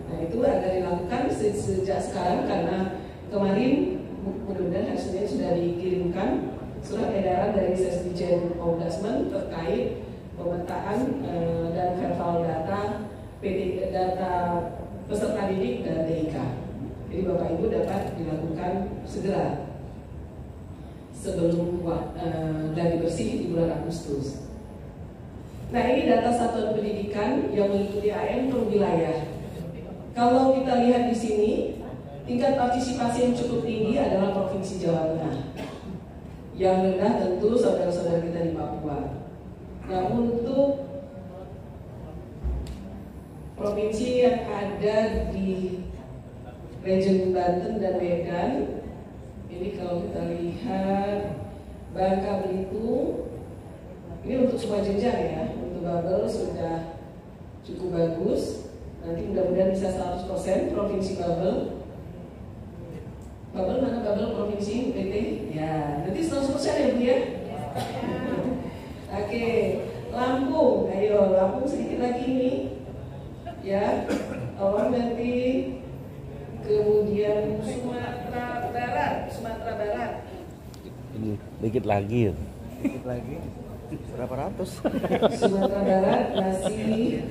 Nah itu agar dilakukan sejak sekarang karena kemarin mudah-mudahan hasilnya sudah dikirimkan surat edaran dari Sesdijen Ombudsman terkait pemetaan dan verval data data peserta didik dan TIK. Jadi Bapak Ibu dapat dilakukan segera sebelum gladi bersih di bulan Agustus. Nah ini data satuan pendidikan yang mengikuti AN per wilayah. Kalau kita lihat di sini, tingkat partisipasi yang cukup tinggi adalah Provinsi Jawa Tengah. Yang rendah tentu saudara-saudara kita di Papua. Nah untuk provinsi yang ada di region Banten dan Medan, ini kalau kita lihat Bangka Belitung, ini untuk semua jenjang ya, untuk bubble sudah cukup bagus. Nanti mudah-mudahan bisa 100% provinsi bubble. Bubble mana bubble provinsi PT? Ya, nanti 100% ya Bu ya. Oke, Lampung, ayo Lampung sedikit lagi nih, ya. Awal nanti, kemudian Sumatera Barat. Ini dikit lagi. Dikit lagi. Berapa ratus? Sumatera Barat masih,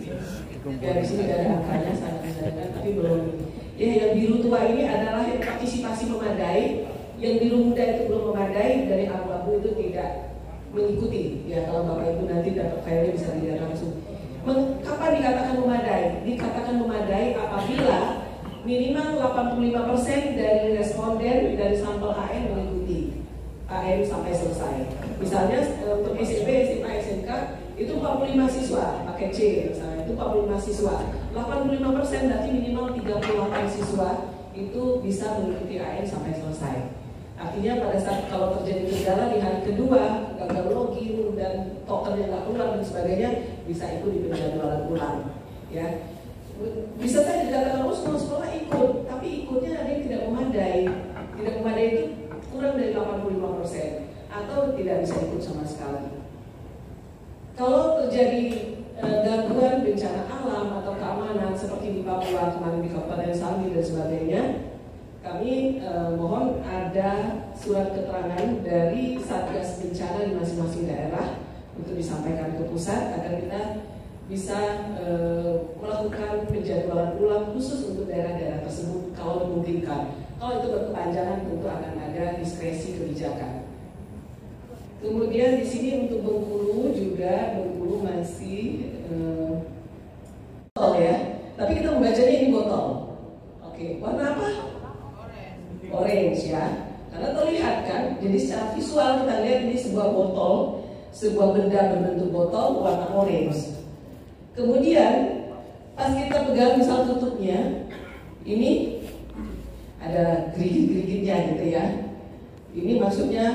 ya di sini ada angkanya sangat tapi belum. Ya yang biru tua ini adalah yang partisipasi memadai, yang biru muda itu belum memadai, dari abu-abu itu tidak mengikuti. Ya kalau Bapak Ibu nanti dapat filenya bisa dilihat langsung. Kapan dikatakan memadai? Dikatakan memadai apabila minimal 85% dari responden dari sampel AN mengikuti AN sampai selesai. Misalnya untuk SMP, SMA, SMK itu 45 siswa, pakai C misalnya, itu 45 siswa. 85% berarti minimal 38 siswa itu bisa mengikuti AN sampai selesai. Artinya pada saat kalau terjadi kendala di hari kedua, gagal login dan tokennya nggak keluar dan sebagainya, bisa ikut di penjadwalan ulang. Ya, bisa saja dikatakan oh semua sekolah ikut, tapi ikutnya ada yang tidak memadai. Tidak memadai itu kurang dari 85% atau tidak bisa ikut sama sekali. Kalau terjadi gangguan bencana alam atau keamanan seperti di Papua kemarin di Kabupaten Sambi dan sebagainya, kami mohon ada surat keterangan dari Satgas Bencana di masing-masing daerah untuk disampaikan ke pusat agar kita bisa melakukan penjadwalan ulang khusus untuk daerah-daerah tersebut kalau dimungkinkan. Kalau itu berkepanjangan tentu akan ada diskresi kebijakan. Kemudian di sini untuk Bengkulu juga, Bengkulu masih botol ya, tapi kita membacanya ini botol. Oke, warna apa? Orange ya, karena terlihat kan. Jadi secara visual kita lihat ini sebuah botol, sebuah benda berbentuk botol warna orange. Kemudian pas kita pegang misal tutupnya, ini ada gerigit-gerigitnya gitu ya. Ini maksudnya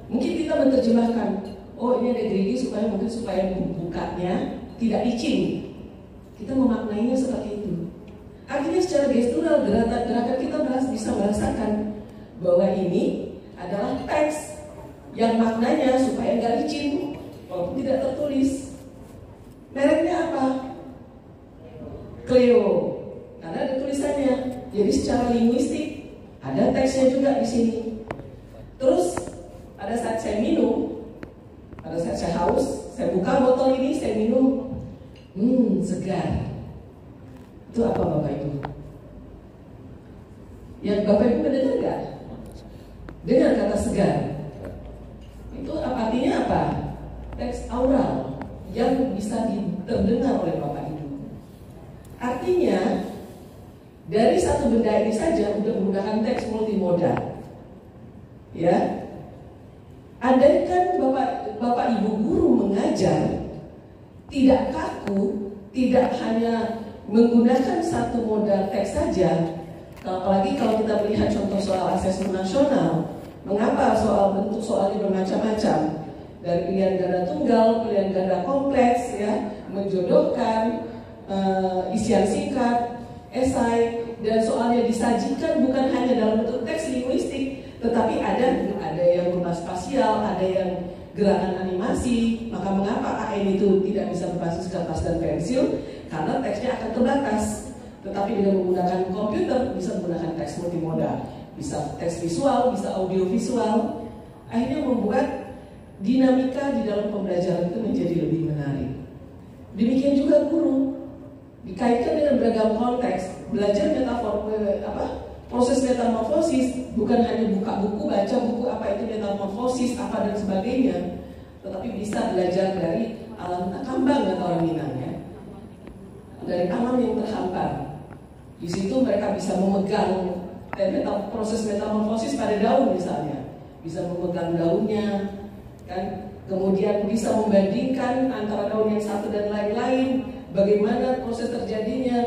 mungkin kita menerjemahkan, oh ini ada gerigi supaya bukanya tidak licin. Kita memaknainya seperti itu. Artinya secara gestural gerakan kita bisa merasakan bahwa ini adalah teks yang maknanya supaya nggak licin walaupun tidak tertulis. Mereknya apa? Cleo, karena ada tulisannya. Jadi secara linguistik ada teksnya juga di sini. Terus pada saat saya minum, pada saat saya haus, saya buka botol ini, saya minum, segar. Itu apa Bapak Ibu? Yang Bapak Ibu mendengar nggak? Dengar kata segar. Itu artinya apa? Teks aural yang bisa terdengar oleh Bapak Ibu. Artinya dari satu benda ini saja untuk menggunakan teks multimoda. Ya, andaikan Bapak Ibu guru mengajar tidak kaku, tidak hanya menggunakan satu modal teks saja, apalagi kalau kita melihat contoh soal asesmen nasional, mengapa bentuk soalnya bermacam-macam, dari pilihan ganda tunggal, pilihan ganda kompleks, ya, menjodohkan, isian singkat, esai, dan soalnya disajikan bukan hanya dalam bentuk teks linguistik, tetapi ada yang berupa spasial, ada yang gerakan animasi. Maka mengapa AN itu tidak bisa berbasis kertas dan pensil? Karena teksnya akan terbatas. Tetapi dengan menggunakan komputer bisa menggunakan teks multimodal, bisa teks visual, bisa audio visual. Akhirnya membuat dinamika di dalam pembelajaran itu menjadi lebih menarik. Demikian juga guru, dikaitkan dengan beragam konteks. Belajar proses metamorfosis bukan hanya buka buku, baca buku apa itu metamorfosis, apa dan sebagainya, tetapi bisa belajar dari alam kambang atau orang Minang, ya, dari alam yang terhampar. Di situ mereka bisa memegang proses metamorfosis pada daun misalnya, bisa memegang daunnya, kan? Kemudian bisa membandingkan antara daun yang satu dan lain-lain, bagaimana proses terjadinya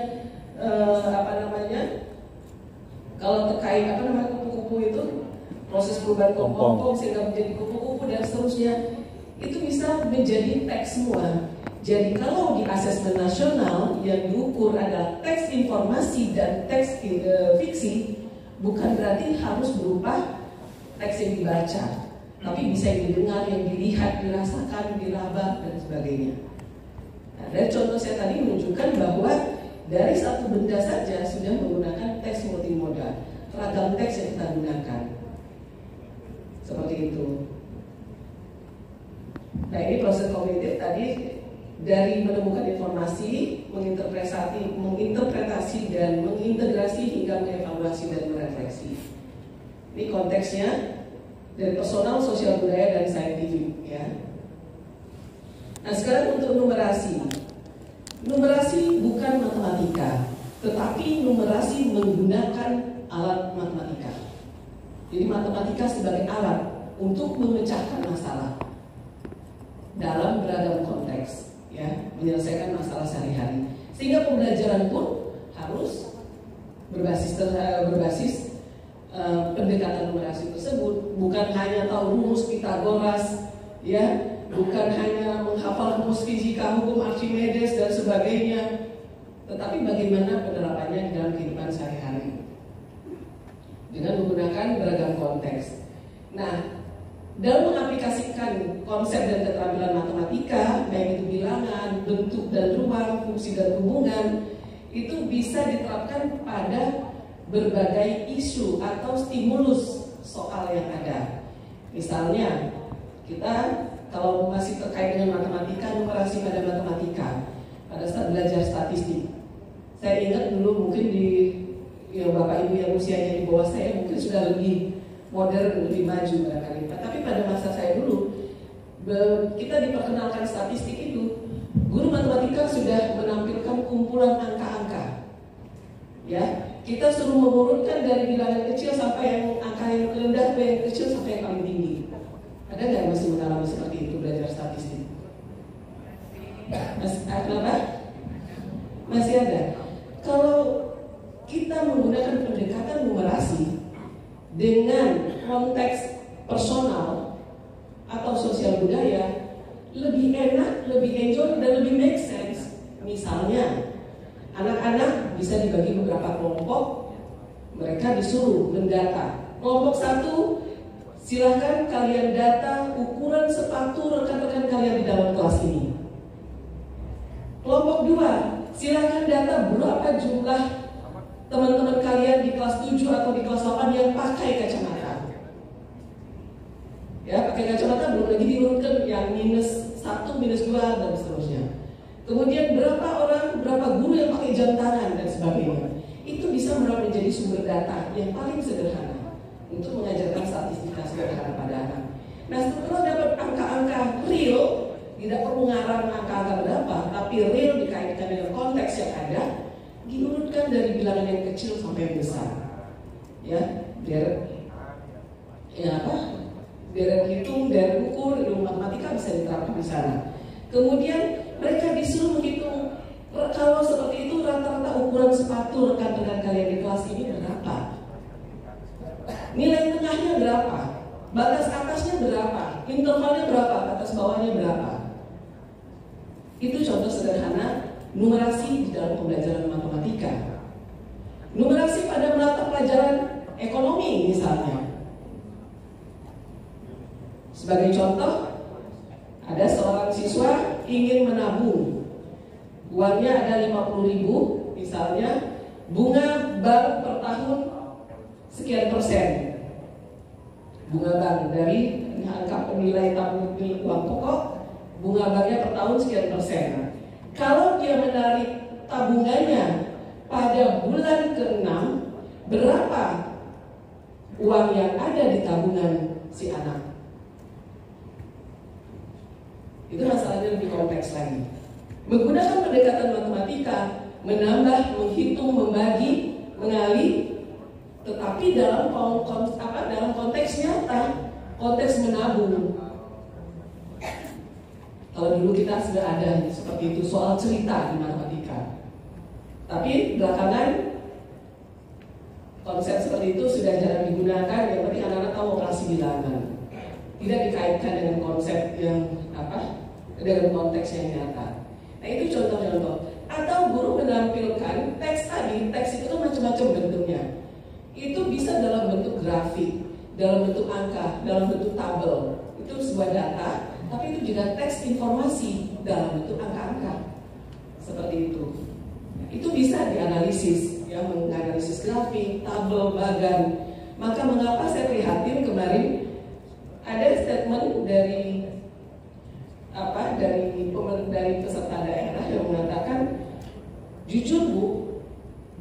kalau terkait kupu-kupu itu, proses perubahan kelompok sehingga menjadi kupu-kupu dan seterusnya, itu bisa menjadi teks semua. Jadi kalau di asesmen nasional yang diukur adalah teks informasi dan teks fiksi, bukan berarti harus berupa teks yang dibaca, tapi bisa yang didengar, yang dilihat, dirasakan, diraba, dan sebagainya. Nah, dari contoh saya tadi menunjukkan bahwa dari satu benda saja sudah menggunakan teks multimodal, ragam teks yang kita gunakan. Seperti itu. Nah, ini proses kognitif tadi, dari menemukan informasi, menginterpretasi dan mengintegrasi hingga mengevaluasi dan merefleksi. Ini konteksnya dari personal, sosial budaya, dan saintifik, ya. Nah, sekarang untuk numerasi. Numerasi bukan matematika, tetapi numerasi menggunakan alat matematika. Jadi matematika sebagai alat untuk memecahkan masalah dalam beragam konteks, ya, menyelesaikan masalah sehari-hari. Sehingga pembelajaran pun harus berbasis pendekatan numerasi tersebut, bukan hanya tahu rumus Pitagoras, ya, bukan hanya menghafal rumus fisika, hukum Archimedes dan sebagainya, tetapi bagaimana penerapannya di dalam kehidupan sehari-hari dengan menggunakan beragam konteks. Nah, dalam mengaplikasikan konsep dan keterampilan matematika, baik itu bilangan, bentuk dan ruang, fungsi dan hubungan, itu bisa diterapkan pada berbagai isu atau stimulus soal yang ada. Misalnya, kita kalau masih terkait dengan matematika, numerasi pada matematika, pada saat belajar statistik, saya ingat dulu mungkin bapak ibu yang usianya di bawah saya mungkin sudah lebih modern, lebih maju barangkali. Tapi pada masa saya dulu, kita diperkenalkan statistik itu, guru matematika sudah menampilkan kumpulan angka-angka. Ya, kita suruh mengurutkan dari bilangan kecil sampai yang angka yang rendah, yang kecil sampai yang paling tinggi. Ada nggak masih mengalami seperti itu belajar statistik? Kenapa? Masih ada. Kalau kita menggunakan pendekatan numerasi dengan konteks personal atau sosial budaya, lebih enak, lebih enjoy, dan lebih make sense. Misalnya, anak-anak bisa dibagi beberapa kelompok, mereka disuruh mendata. Kelompok 1, silahkan kalian data ukuran sepatu rekan-rekan kalian di dalam kelas ini. Kelompok 2, silahkan data berapa jumlah teman-teman kalian di kelas 7 atau di kelas 8 yang pakai kacamata. Ya, pakai kacamata belum lagi diurutkan yang -1, -2 dan seterusnya. Kemudian berapa guru yang pakai jam tangan dan sebagainya. Itu bisa menjadi sumber data yang paling sederhana untuk mengajarkan statistika sederhana pada anak. Nah, setelah dapat angka-angka real, tidak perlu ngarang angka-angka berapa, tapi real dikaitkan dengan konteks yang ada, diurutkan dari bilangan yang kecil sampai yang besar. Ya, biar hitung, biar ukur, ilmu matematika bisa diterapkan di sana. Kemudian mereka disuruh menghitung Kalau seperti itu rata-rata ukuran sepatu rekan-rekan kalian di kelas ini berapa? Nilai tengahnya berapa? Batas atasnya berapa? Intervalnya berapa? Batas bawahnya berapa? Itu contoh sederhana numerasi di dalam pembelajaran matematika. Numerasi pada mata pelajaran ekonomi misalnya. Sebagai contoh, ada seorang siswa ingin menabung. Uangnya ada 50.000, misalnya bunga bank per tahun sekian persen. Bunga bank dari angka nilai tabung uang pokok, bunga banknya per tahun sekian persen. Kalau dia menarik tabungannya pada bulan ke-6, berapa uang yang ada di tabungan si anak? Itu masalahnya lebih kompleks lagi. Menggunakan pendekatan matematika, menambah, menghitung, membagi, mengali, tetapi dalam konteks nyata, konteks menabung. Kalau dulu kita sudah ada seperti itu soal cerita di matematika, tapi belakangan konsep seperti itu sudah jarang digunakan. Yang penting anak-anak tahu operasi bilangan, tidak dikaitkan dengan konsep yang dengan konteks yang nyata. Nah itu contoh-contoh. Atau guru menampilkan teks tadi, teks itu kan macam-macam bentuknya. Itu bisa dalam bentuk grafik, dalam bentuk angka, dalam bentuk tabel. Itu sebuah data, tapi itu juga teks informasi dalam bentuk angka-angka. Seperti itu. Itu bisa dianalisis, ya, menganalisis grafik, tabel, bagan. Maka mengapa saya prihatin kemarin ada statement dari peserta daerah yang mengatakan, jujur Bu,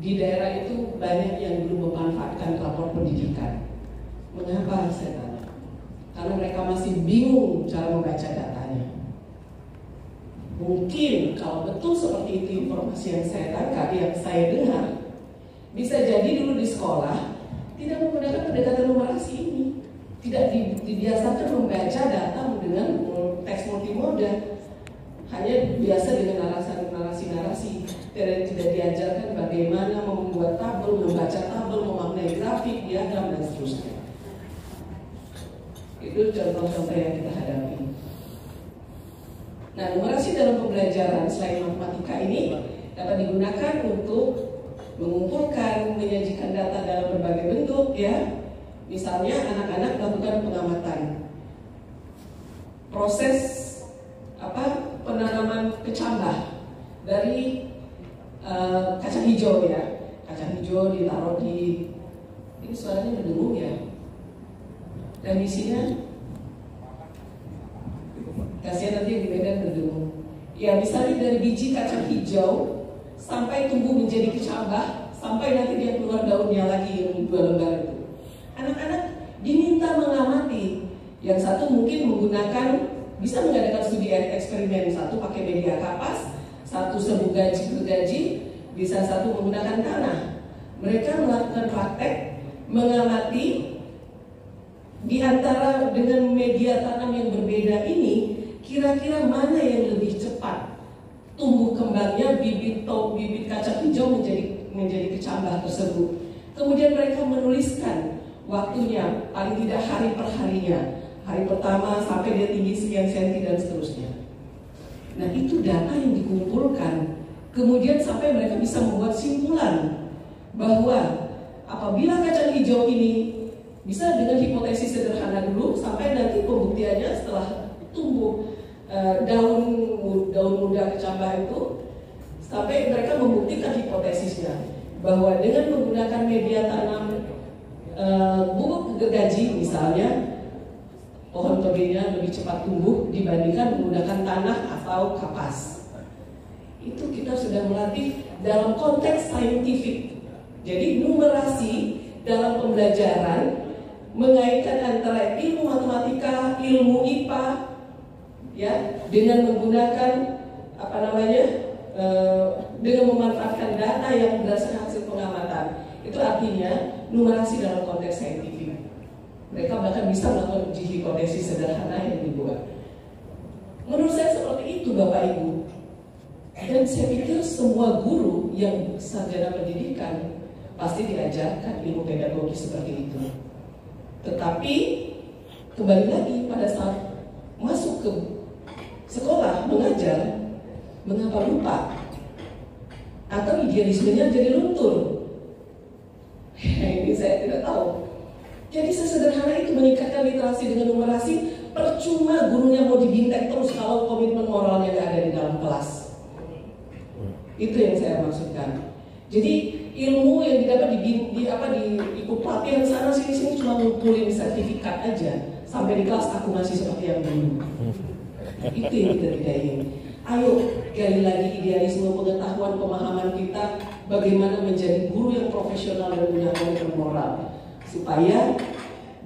di daerah itu banyak yang belum memanfaatkan rapor pendidikan. Mengapa saya tanya? Karena mereka masih bingung cara membaca datanya. Mungkin kalau betul seperti itu informasi yang saya tangkap, yang saya dengar, bisa jadi dulu di sekolah tidak menggunakan pendekatan numerasi ini, tidak dibiasakan membaca data dengan teks multimoda, hanya biasa dengan narasi-narasi. Tidak diajarkan bagaimana membuat tabel, membaca tabel, memaknai grafik, diagram, dan seterusnya. Itu contoh-contoh yang kita hadapi. Nah, numerasi dalam pembelajaran selain matematika ini dapat digunakan untuk mengumpulkan, menyajikan data dalam berbagai bentuk, ya. Misalnya anak-anak melakukan pengamatan proses penanaman kecambah dari kacang hijau, ya. Kacang hijau ditaruh di, ini suaranya mendengung ya. Dan isinya kasihan nanti yang di Medan berdengung. Ya, misalnya dari biji kacang hijau sampai tumbuh menjadi kecambah, sampai nanti dia keluar daunnya lagi yang 2 lembar itu. Anak-anak diminta mengamati. Yang satu mungkin menggunakan, bisa mengadakan studi eksperimen, satu pakai media kapas, satu sebu gergaji, bisa satu menggunakan tanah. Mereka melakukan praktek mengamati di antara dengan media tanam yang berbeda ini, kira-kira mana yang lebih cepat tumbuh kembangnya bibit kacang hijau menjadi kecambah tersebut. Kemudian mereka menuliskan waktunya, paling tidak hari per harinya. Hari pertama sampai dia tinggi sekian senti dan seterusnya. Nah, itu data yang dikumpulkan. Kemudian sampai mereka bisa membuat simpulan bahwa apabila kacang hijau ini, bisa dengan hipotesis sederhana dulu, sampai nanti pembuktiannya setelah tumbuh daun muda kecambah itu, sampai mereka membuktikan hipotesisnya bahwa dengan menggunakan media tanam bubuk gergaji misalnya, pohon tobenya lebih cepat tumbuh dibandingkan menggunakan tanah atau kapas. Itu kita sudah melatih dalam konteks saintifik. Jadi numerasi dalam pembelajaran mengaitkan antara ilmu matematika, ilmu IPA, ya, dengan menggunakan dengan memanfaatkan data yang berdasarkan hasil pengamatan. Itu artinya numerasi dalam konteks saintifik. Mereka bahkan bisa melakukan uji hipotesis sederhana yang dibuat. Menurut saya seperti itu, Bapak Ibu. Dan saya pikir semua guru yang sarjana pendidikan pasti diajarkan ilmu pedagogi seperti itu. Tetapi kembali lagi pada saat masuk ke sekolah mengajar, mengapa lupa? Atau idealismenya jadi luntur? Ini saya tidak tahu. Jadi sesederhana itu meningkatkan literasi dengan numerasi, percuma gurunya mau dibintek terus kalau komitmen moralnya nggak ada di dalam kelas. Itu yang saya maksudkan. Jadi ilmu yang didapat di ikut pelatihan sana sini cuma ngumpulin sertifikat aja, sampai di kelas aku masih seperti yang dulu. Itu yang kita tidak ingin. Ayo gali lagi idealisme, pengetahuan, pemahaman kita bagaimana menjadi guru yang profesional dan punya komitmen moral, supaya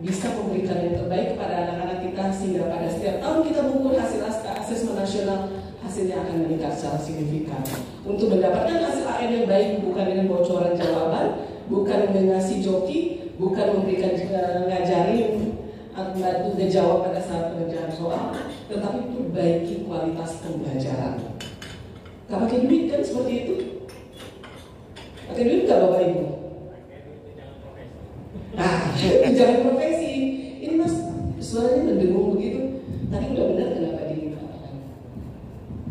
bisa memberikan yang terbaik kepada anak-anak kita, sehingga pada setiap tahun kita mengukur hasil asesmen nasional, hasilnya akan meningkat secara signifikan. Untuk mendapatkan hasil AN yang baik, bukan dengan bocoran jawaban, bukan dengan ngasih joki, bukan memberikan ngajarin bantu jawab pada saat pengerjaan soal, tetapi perbaiki kualitas pembelajaran. Gak pakai duit kan seperti itu? Pakai duit gak Bapak Ibu? Nah, jangan profesi. Ini Mas, suaranya mendengung begitu. Tadi udah benar kenapa dikatakan?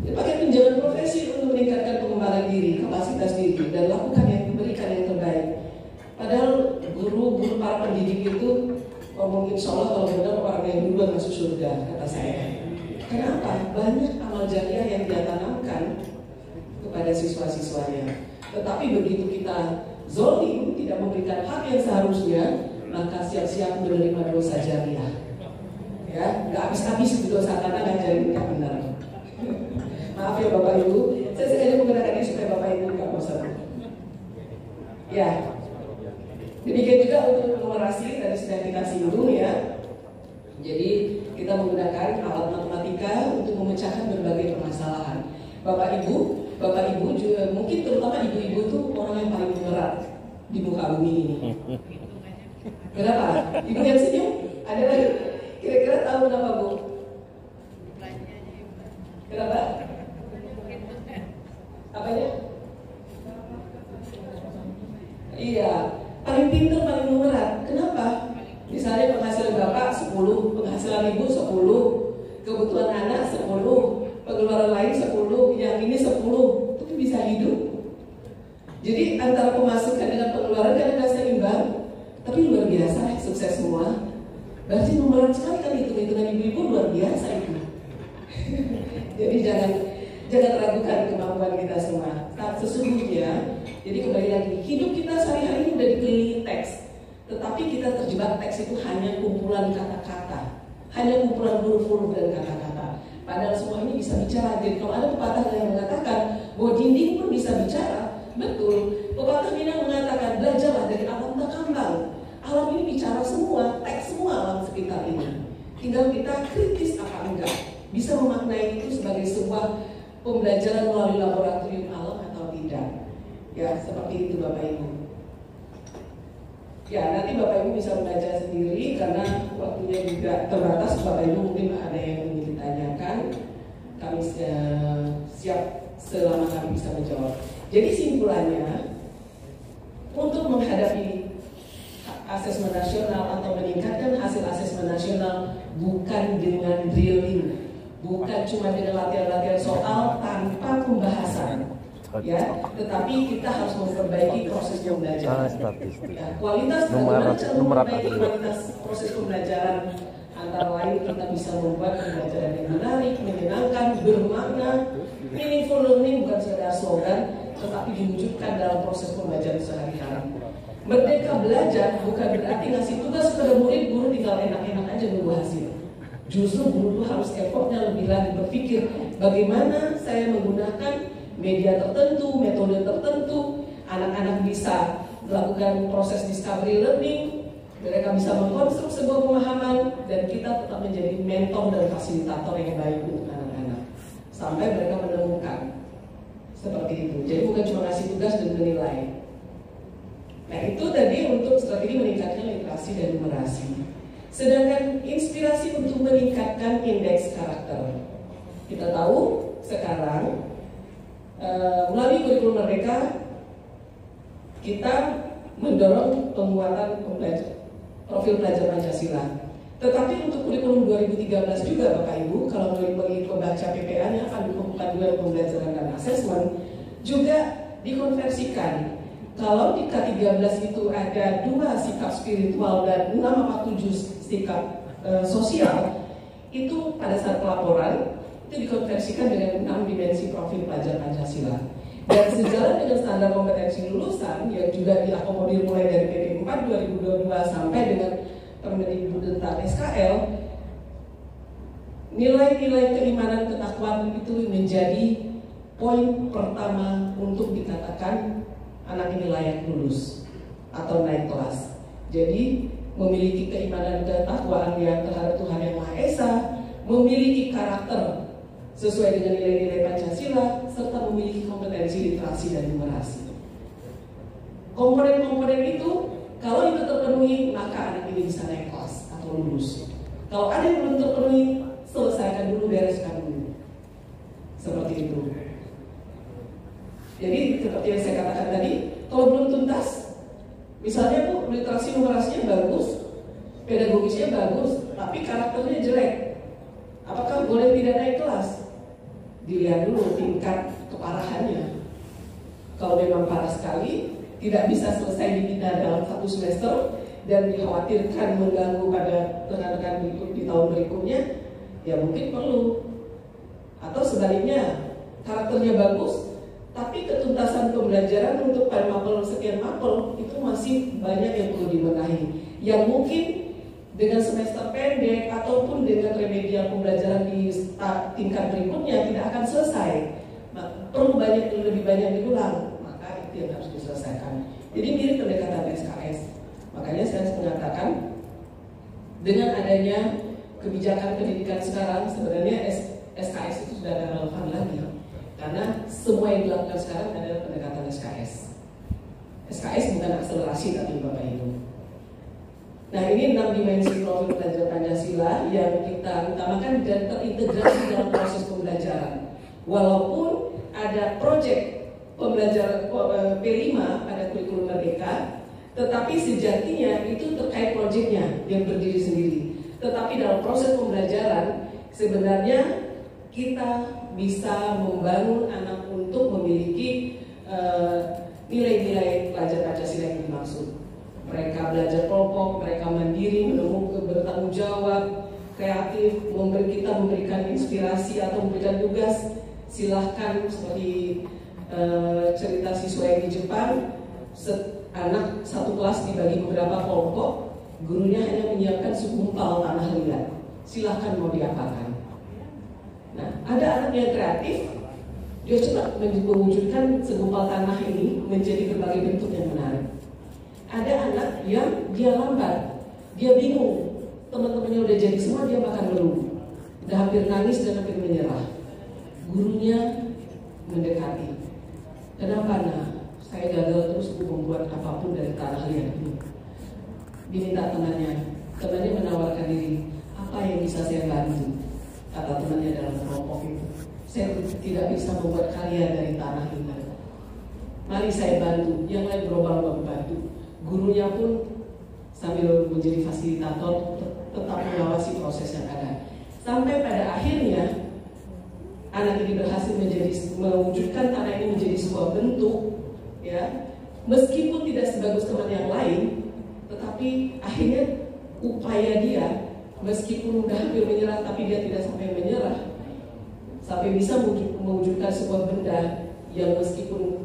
Ya, pakai pinjaman profesi untuk meningkatkan pengembangan diri, kapasitas diri, dan lakukan yang berikan yang terbaik. Padahal guru para pendidik itu ngomong insya Allah kalau benar orang yang duluan masuk surga, kata saya. Kenapa? Banyak amal jariah yang dia tanamkan kepada siswa-siswanya. Tetapi begitu kita zolim, tidak memberikan hak yang seharusnya, maka siap-siap menerima dosa jariah. Ya, nggak habis-habis itu dosa karena ngajarin nggak benar. Maaf ya Bapak Ibu, saya sengaja menggunakan ini supaya Bapak Ibu nggak bosan. Ya. Demikian juga untuk numerasi tadi sudah kita singgung ya. Jadi kita menggunakan alat matematika untuk memecahkan berbagai permasalahan. Bapak Ibu juga, mungkin terutama ibu-ibu itu orang yang paling berat di muka bumi ini. Kenapa? Ibu yang senyum? Ada lagi? Kira-kira tahu kenapa Bu? Kenapa? Apanya? Iya. Paling pintar, paling numerat. Kenapa? Misalnya penghasilan bapak 10, penghasilan ibu 10, kebutuhan anak 10, pengeluaran lain 10, yang ini 10, tapi bisa hidup. Jadi antara pemasukan dengan pengeluaran kadang-kadang seimbang, tapi luar biasa, sukses semua. Berarti numerat sekali kan hitung-hitungan ibu-ibu luar biasa itu. Jadi jangan ragukan kemampuan kita semua. Nah, sesungguhnya, jadi kembali lagi, hidup kita sehari-hari ini udah dikelilingi teks, tetapi kita terjebak teks itu hanya kumpulan kata-kata, hanya kumpulan huruf-huruf dan kata-kata. Padahal semua ini bisa bicara. Jadi kalau ada pepatah yang mengatakan bahwa dinding pun bisa bicara, betul. Pepatah Minang mengatakan belajarlah dari alam tak kambang. Alam ini bicara semua, teks semua alam sekitar ini. Tinggal kita kritis apa enggak, bisa memaknai itu sebagai sebuah pembelajaran melalui laboratorium alam atau tidak. Ya, seperti itu Bapak Ibu. Ya, nanti Bapak Ibu bisa membaca sendiri karena waktunya juga terbatas. Bapak Ibu mungkin ada yang ingin ditanyakan, kami siap selama kami bisa menjawab. Jadi simpulannya, untuk menghadapi asesmen nasional atau meningkatkan hasil asesmen nasional bukan dengan drilling, bukan cuma dengan latihan-latihan soal tanpa pembahasan. Ya, tetapi kita harus memperbaiki proses pembelajaran. Ya, kualitas bagaimana cara memperbaiki kualitas proses pembelajaran, antara lain kita bisa membuat pembelajaran yang menarik, menyenangkan, bermakna. Meaningful learning bukan sekedar slogan, tetapi diwujudkan dalam proses pembelajaran sehari-hari. Merdeka belajar bukan berarti ngasih tugas kepada murid, guru tinggal enak-enak aja nunggu hasil. Justru guru harus effortnya lebih lagi berpikir bagaimana saya menggunakan media tertentu, metode tertentu, anak-anak bisa melakukan proses discovery learning, mereka bisa mengkonstruk sebuah pemahaman, dan kita tetap menjadi mentor dan fasilitator yang baik untuk anak-anak sampai mereka menemukan seperti itu. Jadi bukan cuma ngasih tugas dan menilai. Nah itu tadi untuk strategi meningkatkan literasi dan numerasi. Sedangkan inspirasi untuk meningkatkan indeks karakter, kita tahu sekarang Melalui kurikulum Merdeka, kita mendorong penguatan profil pelajar Pancasila. Tetapi untuk kurikulum 2013 juga Bapak Ibu, kalau membaca PPA-nya, panduan pembelajaran dan asesmen, juga dikonversikan. Kalau di K13 itu ada 2 sikap spiritual dan 6 atau 7 sikap sosial, itu pada saat pelaporan itu dikonversikan dengan 6 dimensi profil pelajar Pancasila. Dan sejalan dengan standar kompetensi lulusan yang juga diakomodir mulai dari PP 4 2022 sampai dengan Permendikbud tentang SKL, nilai-nilai keimanan ketakwaan itu menjadi poin pertama untuk dikatakan anak ini layak lulus atau naik kelas. Jadi memiliki keimanan ketakwaan yang terhadap Tuhan Yang Maha Esa, memiliki karakter sesuai dengan nilai-nilai Pancasila, serta memiliki kompetensi literasi dan numerasi. Komponen-komponen itu, kalau itu terpenuhi, maka anak ini bisa naik kelas atau lulus. Kalau ada yang belum terpenuhi, selesaikan dulu, bereskan dulu. Seperti itu. Jadi seperti yang saya katakan tadi, kalau belum tuntas, misalnya Bu, literasi numerasinya bagus, pedagogisnya bagus, tapi karakternya jelek, apakah boleh tidak naik kelas? Dilihat dulu tingkat keparahannya. Kalau memang parah sekali, tidak bisa selesai dibina dalam 1 semester dan dikhawatirkan mengganggu pada rekan-rekan berikut di tahun berikutnya, ya mungkin perlu. Atau sebaliknya, karakternya bagus, tapi ketuntasan pembelajaran untuk pada mapel sekian mapel itu masih banyak yang perlu dibenahi. Yang mungkin dengan semester pendek ataupun dengan remedial pembelajaran di tingkat berikutnya tidak akan selesai. Perlu lebih banyak diulang, maka itu yang harus diselesaikan. Jadi mirip pendekatan SKS. Makanya saya mengatakan dengan adanya kebijakan pendidikan sekarang sebenarnya SKS itu sudah tidak relevan lagi. Karena semua yang dilakukan sekarang adalah pendekatan SKS. SKS bukan akselerasi tapi Bapak Ibu. Nah ini 6 dimensi profil pelajar Pancasila yang kita utamakan dan terintegrasi dalam proses pembelajaran. Walaupun ada proyek pembelajaran P5 pada kurikulum Merdeka, tetapi sejatinya itu terkait proyeknya yang berdiri sendiri. Tetapi dalam proses pembelajaran sebenarnya kita bisa membangun anak untuk memiliki nilai-nilai pelajar Pancasila yang dimaksud. Mereka belajar kelompok, mereka mandiri, menemukan bertanggung jawab, kreatif, memberikan inspirasi atau memberikan tugas. Silahkan seperti cerita siswa yang di Jepang, anak satu kelas dibagi beberapa kelompok, gurunya hanya menyiapkan segumpal tanah liat. Silahkan mau diapakan. Nah, ada anak yang kreatif, dia coba mewujudkan segumpal tanah ini menjadi berbagai bentuk yang menarik. Ada anak yang dia lambat, dia bingung, teman-temannya udah jadi semua, dia bahkan menunggu, udah hampir nangis dan hampir menyerah. Gurunya mendekati, kenapa nak? Saya gagal terus membuat apapun dari tanah liat ini. Diminta temannya menawarkan diri, apa yang bisa saya bantu? Kata temannya dalam kelompok itu, saya tidak bisa membuat karya dari tanah ini. Mari saya bantu, yang lain berlomba-lomba bantu. Gurunya pun sambil menjadi fasilitator tetap mengawasi proses yang ada. Sampai pada akhirnya anak ini berhasil mewujudkan tanah ini menjadi sebuah bentuk, ya. Meskipun tidak sebagus teman yang lain, tetapi akhirnya upaya dia meskipun sudah hampir menyerah, tapi dia tidak sampai menyerah, sampai bisa mewujudkan sebuah benda yang meskipun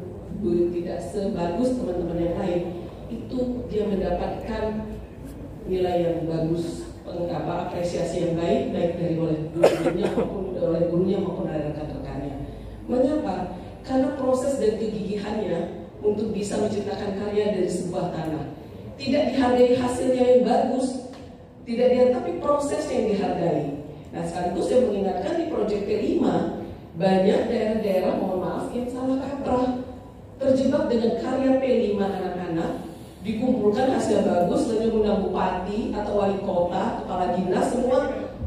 tidak sebagus teman-teman yang lain, itu dia mendapatkan nilai yang bagus, apresiasi yang baik dari oleh gurunya maupun dari rekan-rekannya. Mengapa? Karena proses dan kegigihannya untuk bisa menciptakan karya dari sebuah tanah. Tidak dihargai hasilnya yang bagus, tapi proses yang dihargai. Nah, sekaligus saya mengingatkan di proyek P5 banyak daerah-daerah, mohon maaf, yang salah kaprah, terjebak dengan karya P5 anak-anak, dikumpulkan hasil bagus, lalu mengundang bupati atau wali kota, kepala dinas, semua,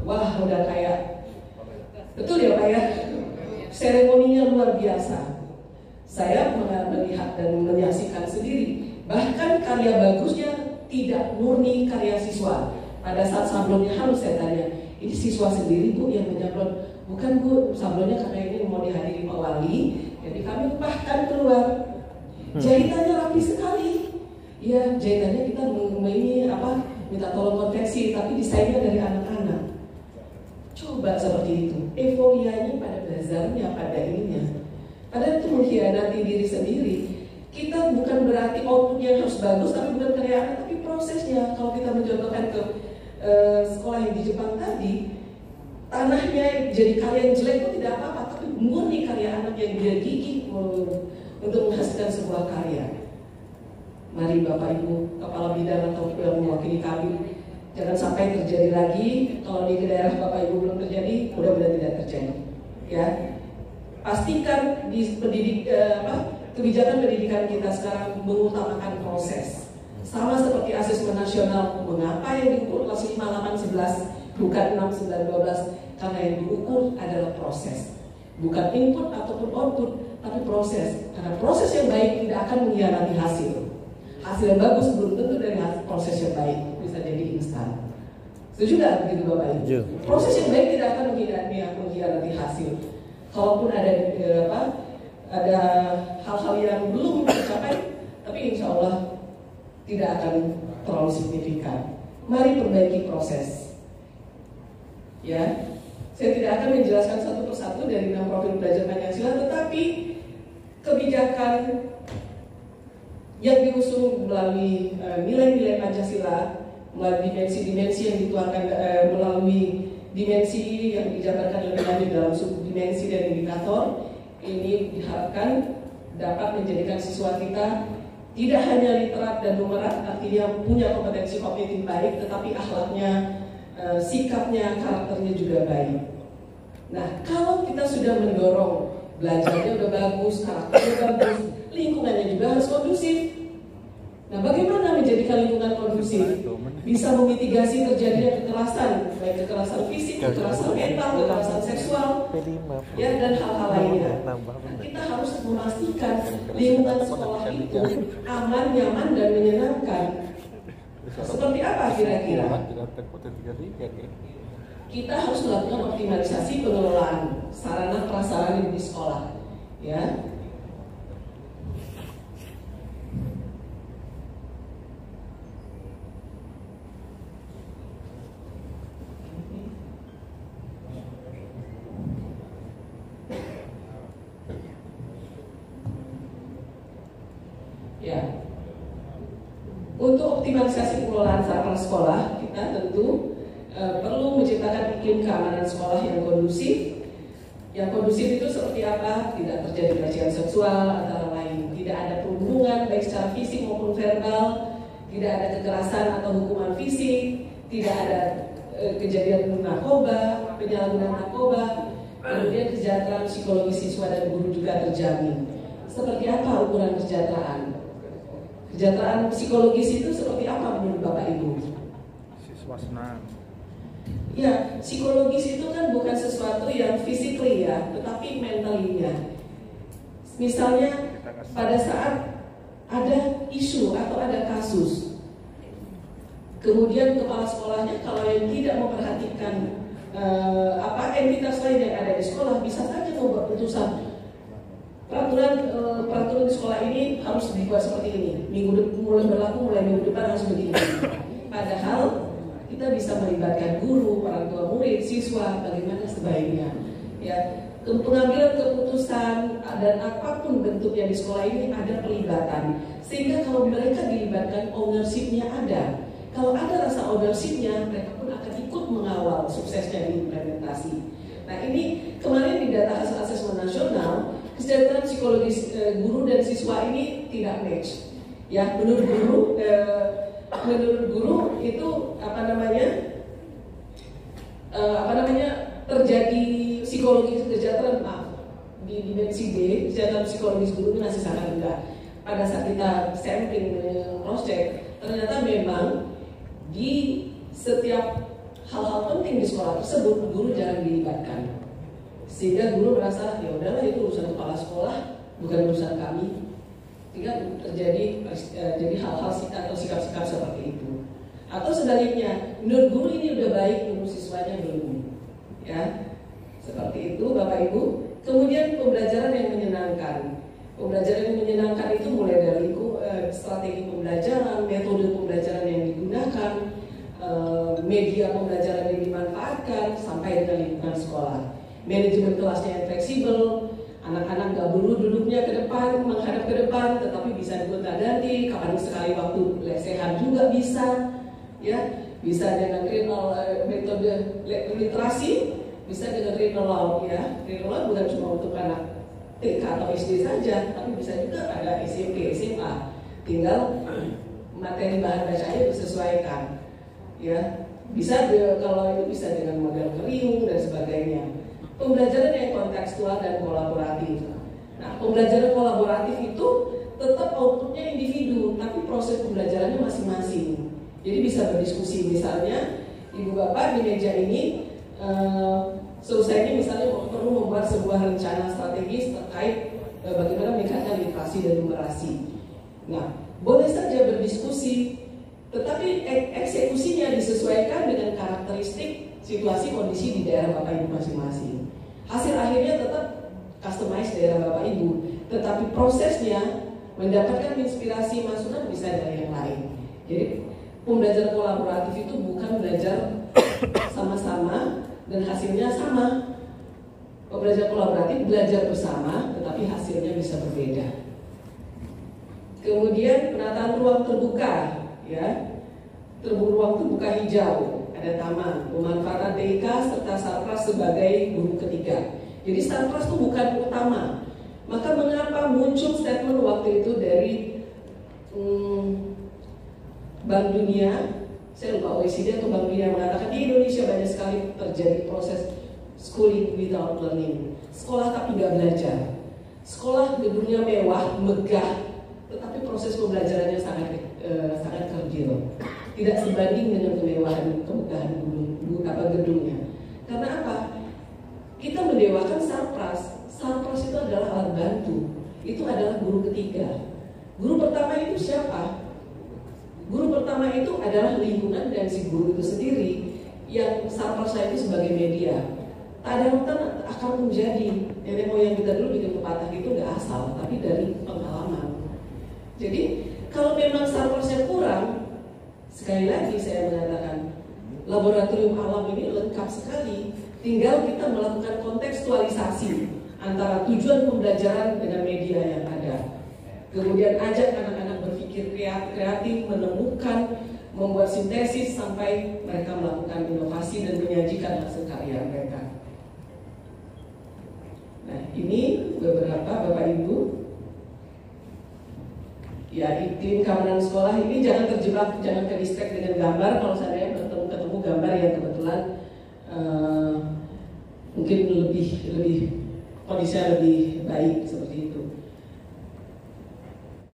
wah udah kayak, betul ya Pak ya, seremoninya luar biasa. Saya melihat dan menyaksikan sendiri, bahkan karya bagusnya tidak murni karya siswa. Pada saat sablonnya harus saya tanya, ini siswa sendiri Bu yang menyablon? Bukan Bu, sablonnya karena ini mau dihadiri Pak Wali, jadi kami bahkan keluar. Jahitannya rapi sekali. Ya, jahitannya kita minta tolong konveksi, tapi desainnya dari anak-anak. Coba seperti itu, euforianya pada bazarnya, pada ininya. Padahal itu mengkhianati diri sendiri. Kita bukan berarti outputnya harus bagus, tapi bukan karya anak, tapi prosesnya. Kalau kita mencontohkan ke sekolah yang di Jepang tadi, tanahnya jadi karya yang jelek itu tidak apa-apa, tapi murni karya anak yang dia gigih untuk menghasilkan sebuah karya. Mari Bapak Ibu Kepala Bidang atau yang mewakili kami, jangan sampai terjadi lagi. Kalau di daerah Bapak Ibu belum terjadi, mudah-mudahan tidak terjadi. Ya, pastikan di kebijakan pendidikan kita sekarang mengutamakan proses. Sama seperti asesmen nasional, mengapa yang diukur kelas 5, 8, 11 bukan 6, 9, 12? Karena yang diukur adalah proses, bukan input ataupun output, tapi proses. Karena proses yang baik tidak akan mengkhianati hasil. Hasil yang bagus belum tentu dari proses yang baik, bisa jadi instan. Setuju nggak begitu Bapak Ibu? Proses yang baik tidak akan mengkhianati hasil. Kalaupun ada hal-hal yang belum tercapai, tapi insya Allah tidak akan terlalu signifikan. Mari perbaiki proses. Ya, saya tidak akan menjelaskan satu persatu dari 6 profil belajar Pancasila, tetapi kebijakan yang diusung melalui nilai-nilai Pancasila, melalui dimensi-dimensi yang dituangkan, melalui dimensi yang dijabarkan lebih lanjut dalam subdimensi dan indikator, ini diharapkan dapat menjadikan siswa kita tidak hanya literat dan numerat, artinya punya kompetensi kognitif baik, tetapi akhlaknya, sikapnya, karakternya juga baik. Nah, kalau kita sudah mendorong belajarnya udah bagus, karakternya bagus, lingkungannya juga harus kondusif. Nah, bagaimana menjadikan lingkungan kondusif? Bisa memitigasi terjadinya kekerasan, baik kekerasan fisik, kekerasan mental, kekerasan seksual, ya, dan hal-hal lainnya. Nah, kita harus memastikan lingkungan sekolah itu aman, nyaman, dan menyenangkan. Seperti apa kira-kira? Kita harus melakukan optimalisasi pengelolaan sarana prasarana di sekolah, ya. Ya, untuk optimalisasi pengelolaan sarana sekolah, kita tentu perlu menciptakan iklim keamanan sekolah yang kondusif. Yang kondusif itu seperti apa? Tidak terjadi pelecehan seksual antara lain, tidak ada perundungan baik secara fisik maupun verbal, tidak ada kekerasan atau hukuman fisik, tidak ada kejadian narkoba, penyalahgunaan narkoba, kemudian kesejahteraan psikologis siswa dan guru juga terjamin. Seperti apa ukuran kesejahteraan? Kesejahteraan psikologis itu seperti apa menurut Bapak Ibu? Siswa senang. Ya, psikologis itu kan bukan sesuatu yang physically ya, tetapi mentalinya. Misalnya pada saat ada isu atau ada kasus, kemudian kepala sekolahnya kalau yang tidak memperhatikan entitas lain yang ada di sekolah, bisa saja membuat putusan. Peraturan di sekolah ini harus dibuat seperti ini. Mulai berlaku mulai minggu depan harus begini. Padahal kita bisa melibatkan guru, orang tua murid, siswa, bagaimana sebaiknya. Ya, pengambilan keputusan dan apapun bentuknya di sekolah ini ada pelibatan. Sehingga kalau mereka dilibatkan, ownership-nya ada. Kalau ada rasa ownership-nya, mereka pun akan ikut mengawal suksesnya diimplementasi. Nah, ini kemarin di data hasil asesmen nasional, kesejahteraan psikologis guru dan siswa ini tidak match. Ya, menurut guru itu terjadi psikologis kesejahteraan di dimensi D, kesejahteraan psikologis guru ini masih sangat rendah. Pada saat kita sampling cross check, ternyata memang di setiap hal-hal penting di sekolah tersebut guru jarang dilibatkan, sehingga guru merasa ya udahlah itu urusan kepala sekolah, bukan urusan kami. Tinggal terjadi jadi hal-hal atau sikap-sikap seperti itu. Atau sebaliknya, menurut guru ini udah baik, menurut siswanya belum. Ya, seperti itu Bapak Ibu. Kemudian pembelajaran yang menyenangkan. Pembelajaran yang menyenangkan itu mulai dari strategi pembelajaran, metode pembelajaran yang digunakan, media pembelajaran yang dimanfaatkan, sampai dengan lingkungan sekolah. Manajemen kelasnya yang fleksibel, anak-anak nggak perlu duduknya ke depan, menghadap ke depan, tetapi bisa digonta-ganti, kapan sekali waktu lesehan juga bisa, ya, bisa dengan metode literasi, bisa dengan read aloud, ya. Read aloud bukan cuma untuk anak TK atau SD saja, tapi bisa juga pada SMP, SMA. Tinggal materi bahan bacanya disesuaikan, ya. Bisa kalau itu bisa dengan model Keriung dan sebagainya. Pembelajaran yang kontekstual dan kolaboratif. Nah, pembelajaran kolaboratif itu tetap outputnya individu, tapi proses pembelajarannya masing-masing. Jadi bisa berdiskusi, misalnya ibu bapak di meja ini selesai ini misalnya perlu membuat sebuah rencana strategis terkait bagaimana meningkatkan literasi dan numerasi. Nah, boleh saja berdiskusi, tetapi eksekusinya disesuaikan dengan karakteristik situasi kondisi di daerah bapak ibu masing-masing. Hasil akhirnya tetap customize daerah bapak ibu, tetapi prosesnya mendapatkan inspirasi masukan bisa dari yang lain. Jadi pembelajaran kolaboratif itu bukan belajar sama-sama dan hasilnya sama. Pembelajaran kolaboratif belajar bersama, tetapi hasilnya bisa berbeda. Kemudian penataan ruang terbuka, ya, ruang terbuka hijau. Ada taman, pemanfaatan TIK serta sarpras sebagai guru ketiga. Jadi sarpras itu bukan utama. Maka mengapa muncul statement waktu itu dari Bank Dunia, saya lupa OECD atau Bank Dunia, mengatakan di Indonesia banyak sekali terjadi proses schooling without learning. Sekolah tapi nggak belajar. Sekolah gedungnya mewah, megah, tetapi proses pembelajarannya sangat kerdil. Tidak sebanding dengan kemewahan, kemegahan gedungnya. Karena apa? Kita mendewakan sarpras. Sarpras itu adalah alat bantu. Itu adalah guru ketiga. Guru pertama itu siapa? Guru pertama itu adalah lingkungan dan si guru itu sendiri. Yang sarpras itu sebagai media. Tak ada hutan akan menjadi. Nenek moyang kita dulu bikin pepatah itu nggak asal, tapi dari pengalaman. Jadi kalau memang sarprasnya kurang, sekali lagi saya mengatakan laboratorium alam ini lengkap sekali. Tinggal kita melakukan kontekstualisasi antara tujuan pembelajaran dengan media yang ada. Kemudian ajak anak-anak berpikir kreatif, menemukan, membuat sintesis sampai mereka melakukan inovasi dan menyajikan hasil karya mereka. Nah, ini beberapa Bapak Ibu. Ya, iklim keamanan sekolah ini jangan terjebak, jangan ke-distract dengan gambar. Kalau saya ketemu gambar yang kebetulan mungkin lebih kondisinya lebih baik seperti itu.